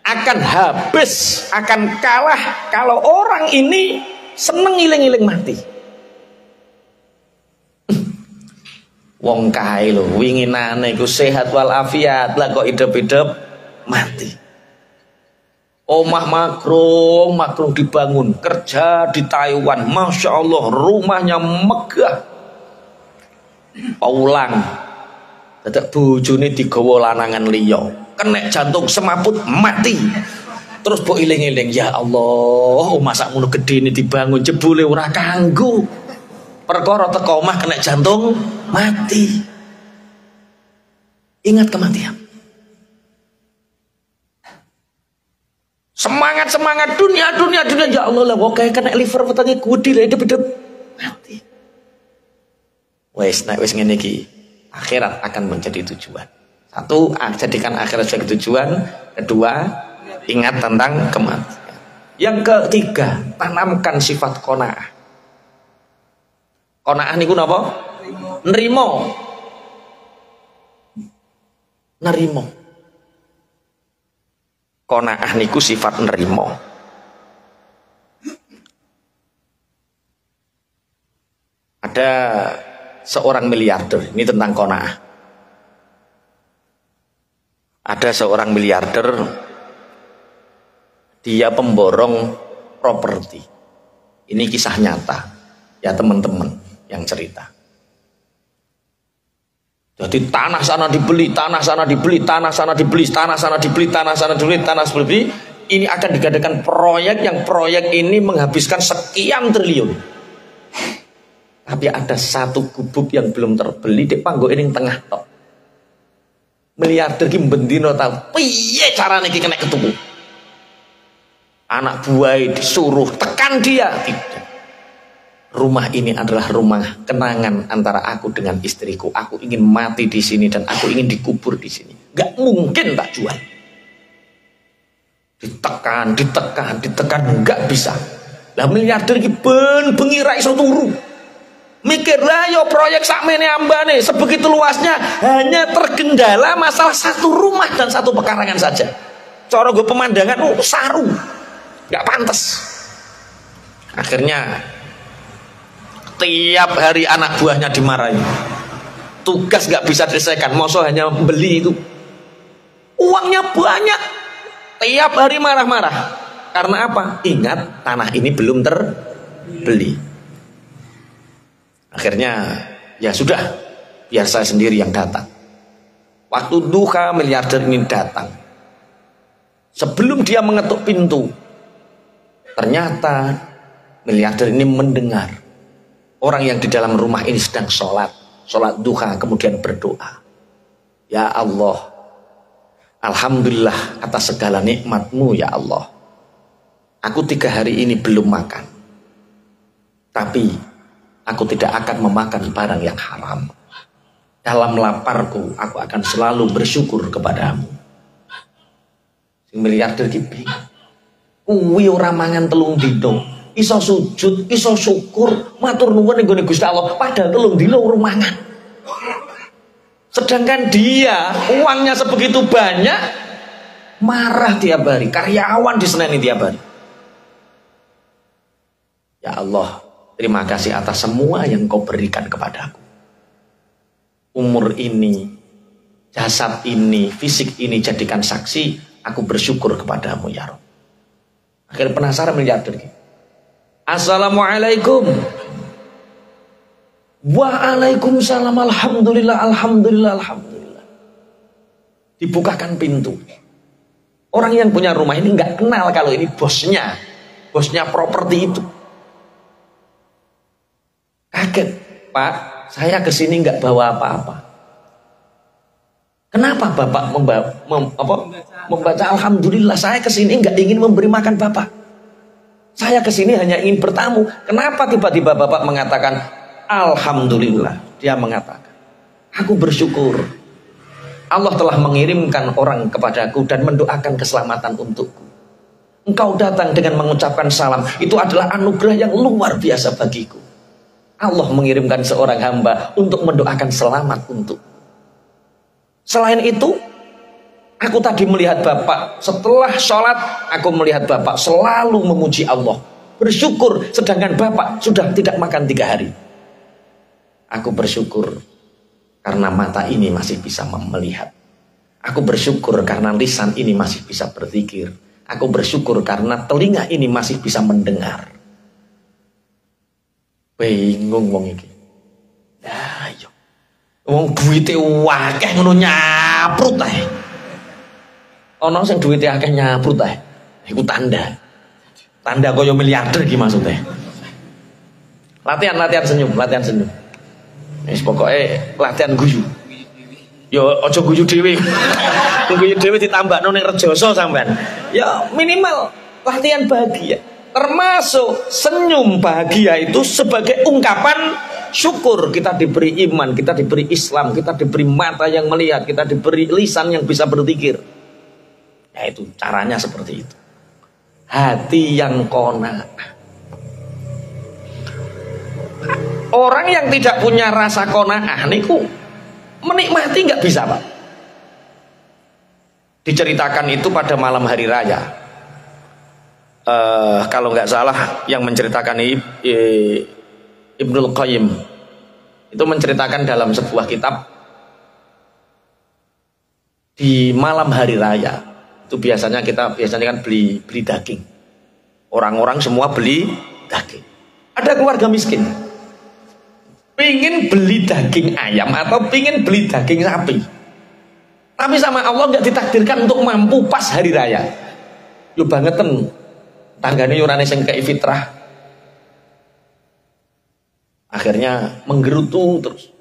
akan habis, akan kalah kalau orang ini seneng iling-iling mati. Wong kae lho winginane iku sehat walafiat, lah kok hidup-hidup mati. Omah makrung dibangun, kerja di Taiwan, Masya Allah, rumahnya megah. Paulang, dadak bojone digawa lanangan liya, kena jantung semaput mati. Terus mbok iling-iling, ya Allah, omah sakmono gedene dibangun jebule ora kanggo. Perkara teko omah kena jantung mati. Ingat kematian. Semangat dunia ya Allah lah kok kena liver wetenge gudi lah hidup mati. Wes ngene iki akhirat akan menjadi tujuan. 1, jadikan akhirat sebagai tujuan. 2, ingat tentang kematian. Yang ketiga, tanamkan sifat qanaah. Qanaah niku napa? Nerimo. Qanaah niku sifat nerimo. Ada seorang miliarder, ini tentang qanaah. Ada seorang miliarder, dia pemborong properti. Ini kisah nyata, ya teman-teman yang cerita. Jadi tanah sana dibeli, tanah sana dibeli, tanah sana dibeli, tanah sana dibeli, tanah sana dibeli, tanah sana dibeli. Ini akan digadakan proyek yang proyek ini menghabiskan sekian triliun. Tapi ada satu gubuk yang belum terbeli di panggo ini tengah tok. Miliarder ki bendino tau piye carane ki kena ketuku. Anak buah disuruh tekan dia, tidak. Rumah ini adalah rumah kenangan antara aku dengan istriku. Aku ingin mati di sini dan aku ingin dikubur di sini. Gak mungkin tak jual. Ditekan, gak bisa. Lah miliarder iki bengi ra iso turu. Mikir lah yo proyek sakmene ambane sebegitu luasnya hanya terkendala masalah satu rumah dan satu pekarangan saja. Cara gue pemandangan saru. Gak pantas. Akhirnya tiap hari anak buahnya dimarahi. Tugas gak bisa diselesaikan. Masa hanya beli itu. Uangnya banyak. Tiap hari marah-marah. Karena apa? Ingat tanah ini belum terbeli. Akhirnya ya sudah, biar saya sendiri yang datang. Waktu duha miliarder ini datang. Sebelum dia mengetuk pintu, ternyata miliarder ini mendengar orang yang di dalam rumah ini sedang sholat duha, kemudian berdoa. Ya Allah, alhamdulillah atas segala nikmat-Mu ya Allah. Aku 3 hari ini belum makan. Tapi aku tidak akan memakan barang yang haram. Dalam laparku, aku akan selalu bersyukur kepadamu. Si miliarder ki bingung. Kuwi ora mangan 3 dino. Iso sujud, iso syukur, matur nuwun ning gone Gusti Allah, padahal 3 dino urung mangan. Sedangkan dia uangnya sebegitu banyak, marah tiap hari, karyawan diseneni tiap hari. Ya Allah, terima kasih atas semua yang Kau berikan kepadaku. Umur ini, jasad ini, fisik ini jadikan saksi, aku bersyukur kepadamu ya Rabb. Akhirnya penasaran miliarder. Assalamualaikum. Waalaikumsalam. Alhamdulillah, alhamdulillah, alhamdulillah. Dibukakan pintu. Orang yang punya rumah ini nggak kenal kalau ini bosnya properti itu. Kaget, Pak, saya kesini nggak bawa apa-apa. Kenapa Bapak membaca alhamdulillah? Saya kesini nggak ingin memberi makan Bapak. Saya kesini hanya ingin bertamu. Kenapa tiba-tiba Bapak mengatakan alhamdulillah? Dia mengatakan, aku bersyukur Allah telah mengirimkan orang kepadaku dan mendoakan keselamatan untukku. Engkau datang dengan mengucapkan salam. Itu adalah anugerah yang luar biasa bagiku. Allah mengirimkan seorang hamba untuk mendoakan selamat untuk. Selain itu, aku tadi melihat Bapak setelah sholat, aku melihat Bapak selalu memuji Allah, bersyukur, sedangkan Bapak sudah tidak makan 3 hari. Aku bersyukur karena mata ini masih bisa melihat. Aku bersyukur karena lisan ini masih bisa berzikir. Aku bersyukur karena telinga ini masih bisa mendengar. Bingung wong iki. Nah, yo. Wong duwite akeh ngono nyaprut ae. Ana sing duwite akeh nyaprut ae. Iku tanda. Tanda kaya miliarder iki maksudnya. Latihan senyum. Wis pokoke latihan guyu. Yo aja guyu dhewe. Guyu dhewe ditambahno ning rejoso sampean. Ya minimal latihan bahagia. Termasuk senyum bahagia itu sebagai ungkapan syukur. Kita diberi iman, kita diberi Islam, kita diberi mata yang melihat, kita diberi lisan yang bisa berzikir. Ya itu caranya seperti itu. Hati yang qanaah. Orang yang tidak punya rasa qanaah niku menikmati nggak bisa, Pak. Diceritakan itu pada malam hari raya. Kalau nggak salah yang menceritakan Ibnul Qayyim itu menceritakan dalam sebuah kitab, di malam hari raya itu biasanya kan beli daging. Orang-orang semua beli daging. Ada keluarga miskin pingin beli daging ayam atau pingin beli daging sapi, tapi sama Allah nggak ditakdirkan untuk mampu pas hari raya. Lu bangetan tanggane yurane sing kei fitrah. Akhirnya menggerutu terus.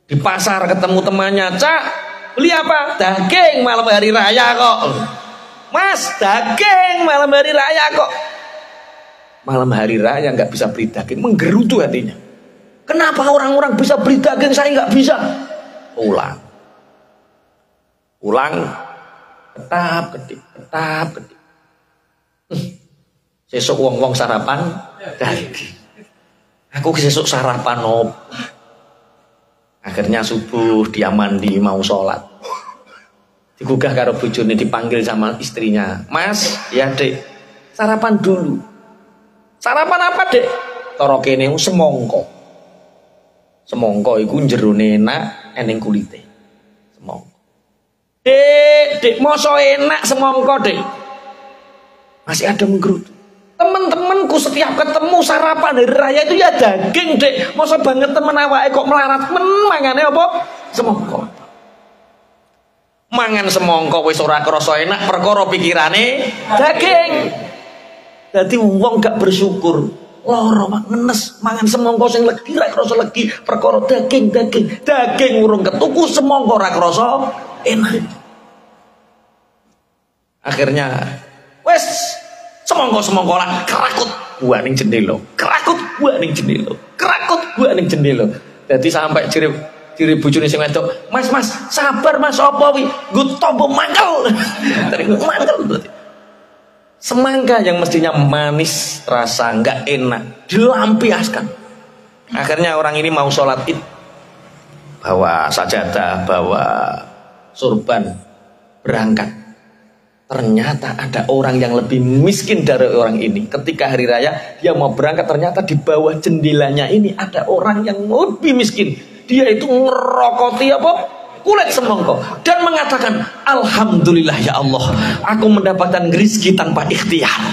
Di pasar ketemu temannya, "Cak, Beli apa? Daging malam hari raya kok. Mas, daging malam hari raya kok. Malam hari raya nggak bisa beli daging, menggerutu hatinya. Kenapa orang-orang bisa beli daging, saya nggak bisa? Ulang, ketap ketip. Sesuk wong-wong sarapan daging. Aku sesuk sarapan op. Akhirnya subuh dia mandi mau sholat. Digugah karo bojone, dipanggil sama istrinya. Mas, ya dek, sarapan dulu. Sarapan apa dek? Cara kene semongko. Semongko iku jerone enak, eneng kulite. Semongko. Dek, mosok enak semongko dek. Masih ada menggerutu. Teman-temanku setiap ketemu sarapan hari raya itu ya daging dek. Mosok banget temen awake kok melarat mangane apa? Semongko. Mangan semongko wis ora krasa enak perkara pikirane daging. Dadi wong gak bersyukur, lara ngenes mangan semongko sing legi ra krasa legi perkara daging. Daging urung ketuku semongko ra krasa enak. Akhirnya wis semongko lah kerakut gua ning jendela. Dadi sampai ciri bojone sing wedok, Mas, sabar Mas, apa wi? Nggo tombo mangkel. Semangka yang mestinya manis, rasa enggak enak, dilampiaskan. Akhirnya orang ini mau sholat Id, bawa sajadah, bawa surban, berangkat. Ternyata ada orang yang lebih miskin dari orang ini. Ketika hari raya dia mau berangkat, ternyata di bawah jendelanya ini ada orang yang lebih miskin. Dia itu ngerokoti apa? Kulit semongko dan mengatakan, alhamdulillah ya Allah, aku mendapatkan rezeki tanpa ikhtiar.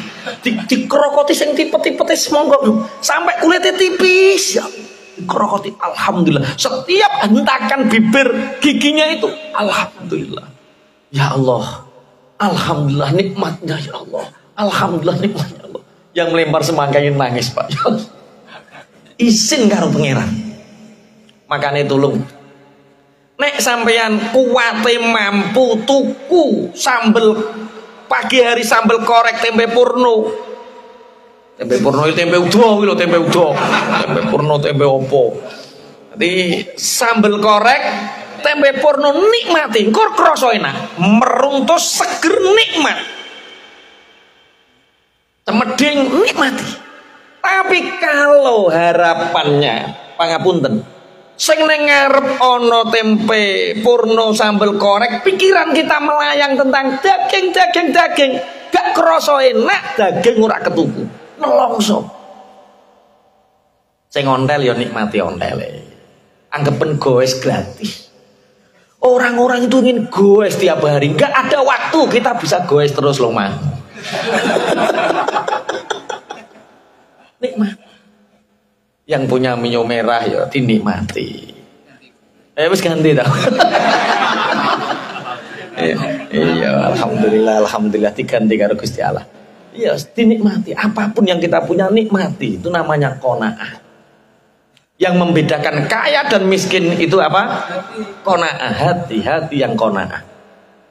Dikerokoti sing tipe-tipe semongko sampai kulitnya tipis ya. Dikerokoti, alhamdulillah. Setiap hentakan bibir giginya itu, alhamdulillah ya Allah, alhamdulillah nikmatnya ya Allah, alhamdulillah nikmatnya Allah. Yang melempar semangka ini nangis Pak. Isin karo pangeran. Makanya tolong, nek sampeyan kuwate mampu tuku sambel pagi hari, sambel korek tempe purno. Tempe purno itu tempe udo lho, tempe purno tempe opo. Jadi sambel korek tempe purno nikmati, engko krasa enak, meruntus seger nikmat. Temeding nikmati. Tapi kalau harapannya pangapunten, sing ning ngarep ana tempe purno sambel korek, pikiran kita melayang tentang daging. Gak krasa enak, daging ora ketuku, nelongso. Sing ontel ya nikmati ontele. Anggapen goes gratis. Orang-orang itu ingin goes tiap hari. Gak ada waktu kita bisa goes terus loh man. Nikmat. Yang punya minyak merah ya dinikmati. Wis ganti dah. Iya, alhamdulillah diganti karo Gusti Allah. Iya, dinikmati. Apapun yang kita punya nikmati. Itu namanya qanaah. Yang membedakan kaya dan miskin itu apa? Qanaah, hati yang qanaah.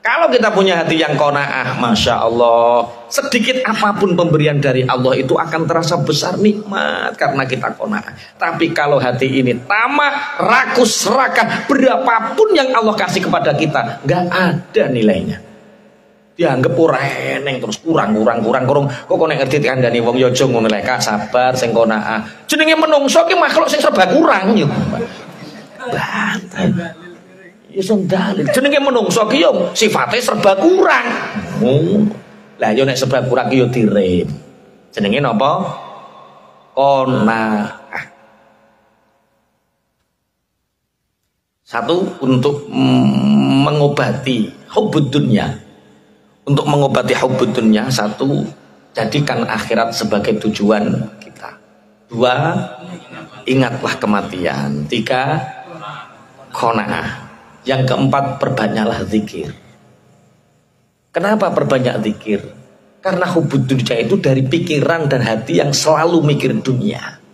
Kalau kita punya hati yang qanaah, masya Allah, sedikit apapun pemberian dari Allah itu akan terasa besar nikmat karena kita qanaah. Tapi kalau hati ini tamak, rakus, serakah, berapapun yang Allah kasih kepada kita, nggak ada nilainya. Dianggap ora eneng, terus kurang. Kok nek ngerti kandhane wong ya aja ngono lek, sabar sing qanaah. Jenenge menungso ki makhluk sing serba kurang yo. Bantai. Iso dalil jenenge menungso ki yo sifate serba kurang. Lah yo nek serba kurang ki yo direm. Jenenge napa? Qanaah. Satu, untuk mengobati hubbud dunya. Untuk mengobati hubbud dunya, satu, jadikan akhirat sebagai tujuan kita. Dua, ingatlah kematian. Tiga, qanaah. Yang keempat, perbanyaklah zikir. Kenapa perbanyak zikir? Karena hubbud dunya itu dari pikiran dan hati yang selalu mikir dunia.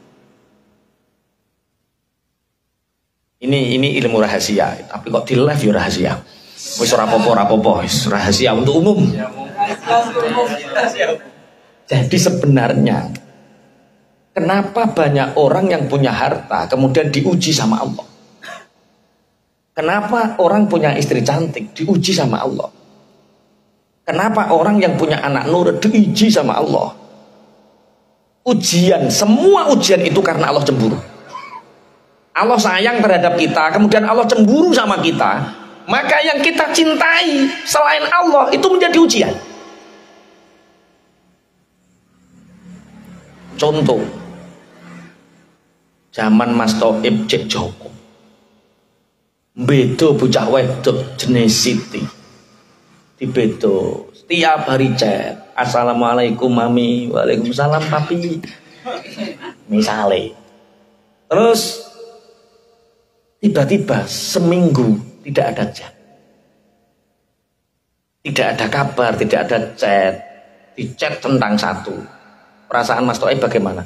Ini ilmu rahasia, tapi kok di live ya rahasia. Wis ora apa-apa, wis rahasia untuk umum. Jadi sebenarnya kenapa banyak orang yang punya harta kemudian diuji sama Allah? Kenapa orang punya istri cantik diuji sama Allah? Kenapa orang yang punya anak nurut diuji sama Allah? Ujian, semua ujian itu karena Allah cemburu. Allah sayang terhadap kita, kemudian Allah cemburu sama kita, maka yang kita cintai selain Allah itu menjadi ujian. Contoh, zaman Mas Toib Cek Joko, bedo bocah wedok jenis Siti, dibedo setiap hari chat, assalamualaikum mami, waalaikumsalam papi, misalnya. Terus tiba-tiba seminggu tidak ada chat, tidak ada kabar, tidak ada chat, di chat tentang satu. Perasaan Mas Toib bagaimana?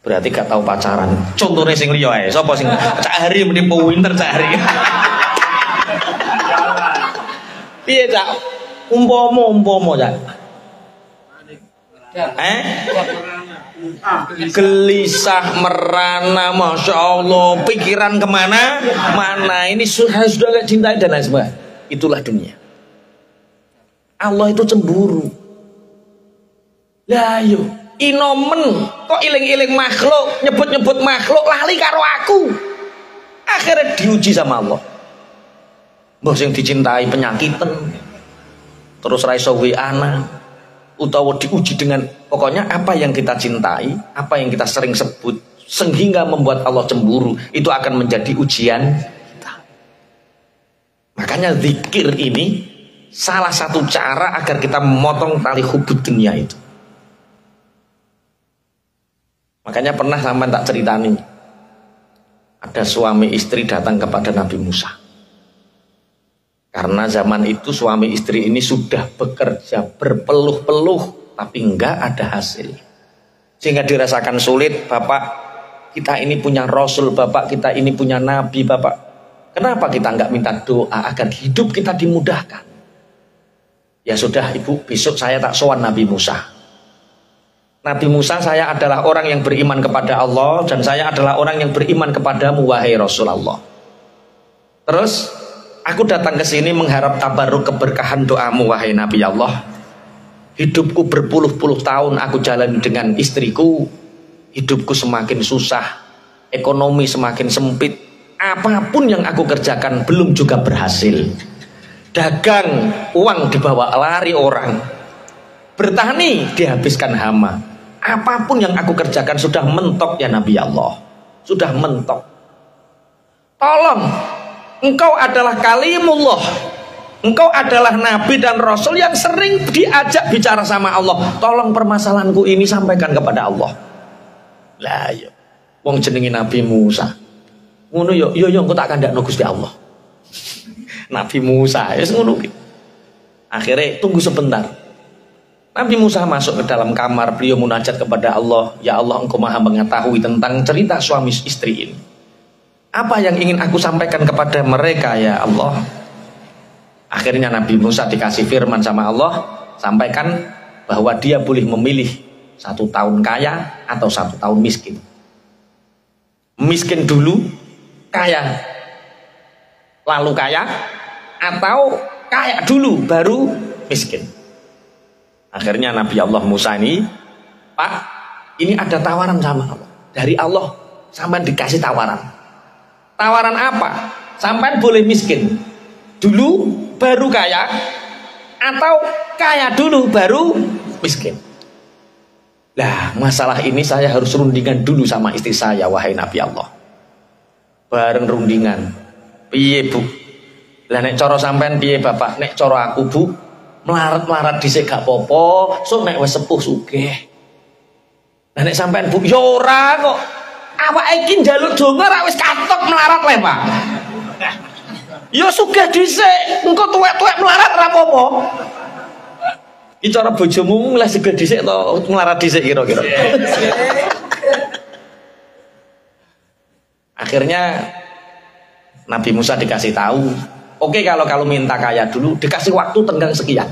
Berarti gak tahu pacaran. Contohnya sing liya ae, sapa sing Cak Hari mending pinter Cak Hari. Piye Cak? Umpama Cak. Gelisah merana, masya Allah, pikiran kemana mana, ini sudah gak cintai dan lain sebagainya. Itulah dunia. Allah itu cemburu. Lah yo inomen kok iling-iling makhluk, nyebut-nyebut makhluk lali karo aku. Akhirnya diuji sama Allah. Mbah sing dicintai penyakitan, terus ra iso ana, utawa diuji dengan pokoknya apa yang kita cintai, apa yang kita sering sebut sehingga membuat Allah cemburu, itu akan menjadi ujian kita. Makanya zikir ini salah satu cara agar kita memotong tali hubud dunia itu. Makanya pernah sampai tak ceritani, ada suami istri datang kepada Nabi Musa. Karena zaman itu suami istri ini sudah bekerja berpeluh-peluh tapi enggak ada hasil. Sehingga dirasakan sulit, Bapak kita ini punya Rasul, Bapak kita ini punya Nabi, Bapak. Kenapa kita enggak minta doa agar hidup kita dimudahkan? Ya sudah Ibu, besok saya tak sowan Nabi Musa. Nabi Musa, saya adalah orang yang beriman kepada Allah dan saya adalah orang yang beriman kepadamu wahai Rasulullah. Terus aku datang ke sini mengharap tabarruk keberkahan doamu wahai Nabi Allah. Hidupku berpuluh-puluh tahun aku jalani dengan istriku, hidupku semakin susah, ekonomi semakin sempit. Apapun yang aku kerjakan belum juga berhasil. Dagang, uang dibawa lari orang, bertani dihabiskan hama. Apapun yang aku kerjakan sudah mentok ya Nabi Allah, sudah mentok. Tolong, engkau adalah kalimullah, engkau adalah Nabi dan Rasul yang sering diajak bicara sama Allah. Tolong permasalahanku ini sampaikan kepada Allah. Lah yo, wong jenenge Nabi Musa, ngono yo engko tak kandakno Gusti Allah. Nabi Musa, ya ngono. Akhirnya tunggu sebentar. Nabi Musa masuk ke dalam kamar, beliau munajat kepada Allah, ya Allah engkau maha mengetahui tentang cerita suami istri ini. Apa yang ingin aku sampaikan kepada mereka ya Allah? Akhirnya Nabi Musa dikasih firman sama Allah, sampaikan bahwa dia boleh memilih 1 tahun kaya atau 1 tahun miskin. Miskin dulu, kaya, lalu kaya, atau kaya dulu baru miskin. Akhirnya Nabi Allah Musa ini, Pak, ini ada tawaran sama Allah. Dari Allah sampai dikasih tawaran. Tawaran apa? Sampai boleh miskin dulu baru kaya, atau kaya dulu baru miskin. Lah masalah ini saya harus rundingan dulu sama istri saya wahai Nabi Allah. Bareng rundingan, piye Bu? Lah nek cara sampean piye Bapak? Nek cara aku Bu, melarat-melarat dhisik gak apa-apa, sok nek wis sepuh sugih. Lah nek sampean Bu, ya ora kok. Awake iki njaluk donga ra wis katok melarat le, Pak. Ya sugih dhisik, engko tuwek-tuwek melarat ora apa-apa. Iki cara bojomu mulai sugih dhisik to melarat dhisik kira-kira. Akhirnya Nabi Musa dikasih tahu, oke, kalau minta kaya dulu dikasih waktu tenggang sekian.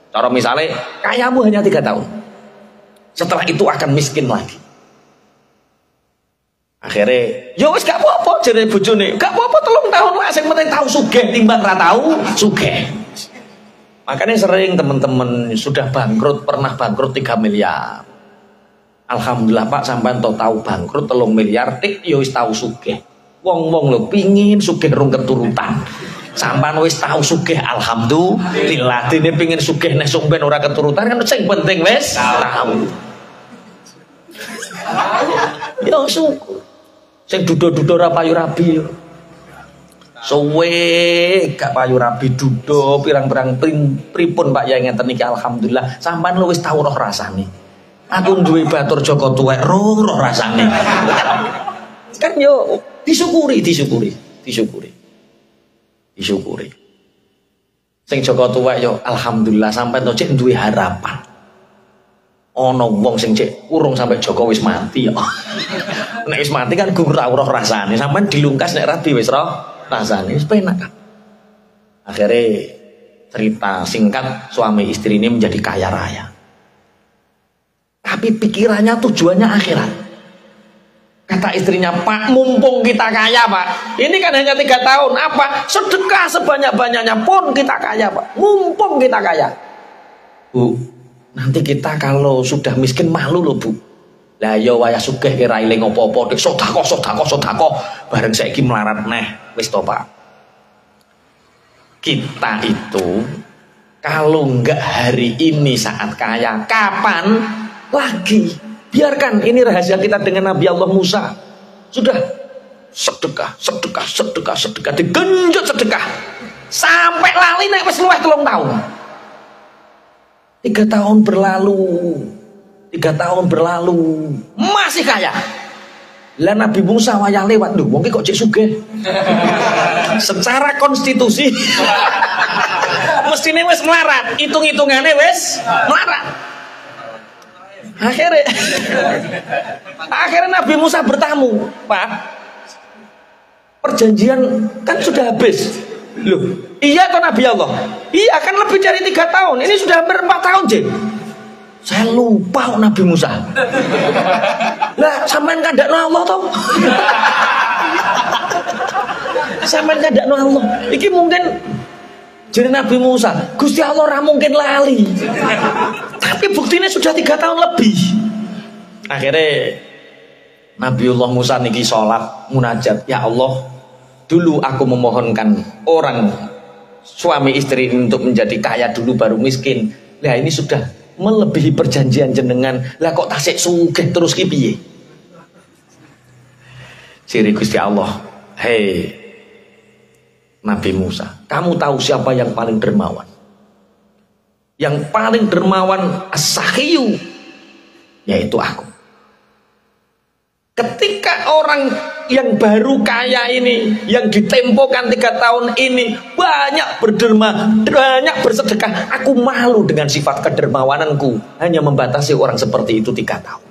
Cara misalnya kayamu hanya 3 tahun, setelah itu akan miskin lagi. Akhirnya, ya wis gak apa-apa jare bojone, gak apa-apa 3 tahun lah, sing penting tahu sugih timbang ra tahu sugih. Makanya sering teman-teman sudah bangkrut, pernah bangkrut 3 miliar. Alhamdulillah Pak, sampean tahu bangkrut 3 miliar, ya wis tahu sugih. Wong-wong lho pingin sugih rung keturutan. Sampean wis tahu sugih, alhamdulillah. Dene pengin sugih nek sampean ora keturutan kan sing penting wis tahu. Ya syukur. Sing duda-duda ora payu rabi. Suwe gak payu rabi duda pirang-pirang pripun Pak ya ngeten iki alhamdulillah. Sampean wis tahu roh rasane. Aku duwe batur Joko tuwek roh rasane. Kan yo disyukuri. Sing Joko tuwek yo alhamdulillah sampean to cek duwe harapan. Ana wong sing cek urung sampai Joko wis mati yo. Nek wis mati kan gur roh rasane, sampean dilungkas nek rabi wis roh rasane wis penak kan. Akhirnya cerita singkat, suami istri ini menjadi kaya raya. Tapi pikirannya tujuannya akhirat. Kata istrinya, Pak, mumpung kita kaya Pak, ini kan hanya 3 tahun, apa? Sedekah sebanyak-banyaknya pun kita kaya Pak, mumpung kita kaya. Bu, nanti kita kalau sudah miskin malu loh Bu. Lah yo wayah sugih kira eling apa-apa, dik sedekah, bareng saiki melarat neh, wis to Pak. Kita itu kalau enggak hari ini saat kaya, kapan lagi? Biarkan, ini rahasia kita dengan Nabi Allah Musa. Sudah sedekah, digenjot sedekah sampai lali nek wis luwih 3 tahun. 3 tahun berlalu masih kaya. Lah Nabi Musa wayah lewat, lho wong iki kok cek sugih. Secara konstitusi mestine wis melarat, hitung-hitungane wis melarat. Akhirnya Nabi Musa bertamu, Pak, perjanjian kan sudah habis. Loh, iya toh Nabi Allah? Iya kan lebih dari 3 tahun. Ini sudah hampir 4 tahun, Jek. Saya lupa Nabi Musa. Lah, sampean kandakno Allah toh? Sampean kandakno Allah. Iki mungkin jadi Nabi Musa, Gusti Allah ora mungkin lali. Tapi buktinya sudah 3 tahun lebih. Akhirnya Nabiullah Musa niki sholat munajat, ya Allah, dulu aku memohonkan orang suami istri untuk menjadi kaya dulu baru miskin. Nah ini sudah melebihi perjanjian jenengan. Lah kok tasik sugih terus ki piye? Ciri Gusti Allah, hei Nabi Musa, kamu tahu siapa yang paling dermawan? Yang paling dermawan as-sakhiyu, yaitu aku. Ketika orang yang baru kaya ini, yang ditempokan 3 tahun ini banyak berderma, banyak bersedekah, aku malu dengan sifat kedermawananku. Hanya membatasi orang seperti itu 3 tahun.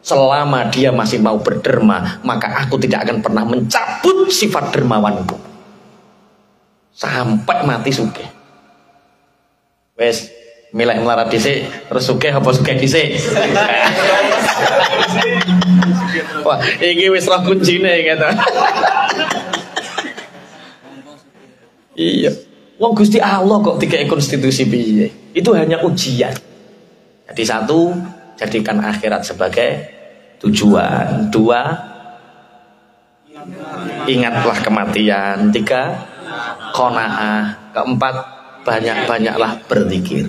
Selama dia masih mau berderma, maka aku tidak akan pernah mencabut sifat dermawanku sampai mati sugih. Wes milih melarat dhisik terus sugih apa sugih dhisik? Wah, iki wis roh kuncine gitu. Iya. Wong Gusti Allah kok dikei konstitusi piye? Itu hanya ujian. Jadi 1, jadikan akhirat sebagai tujuan. 2, ingatlah kematian. 3, qanaah. 4, banyak-banyaklah berzikir.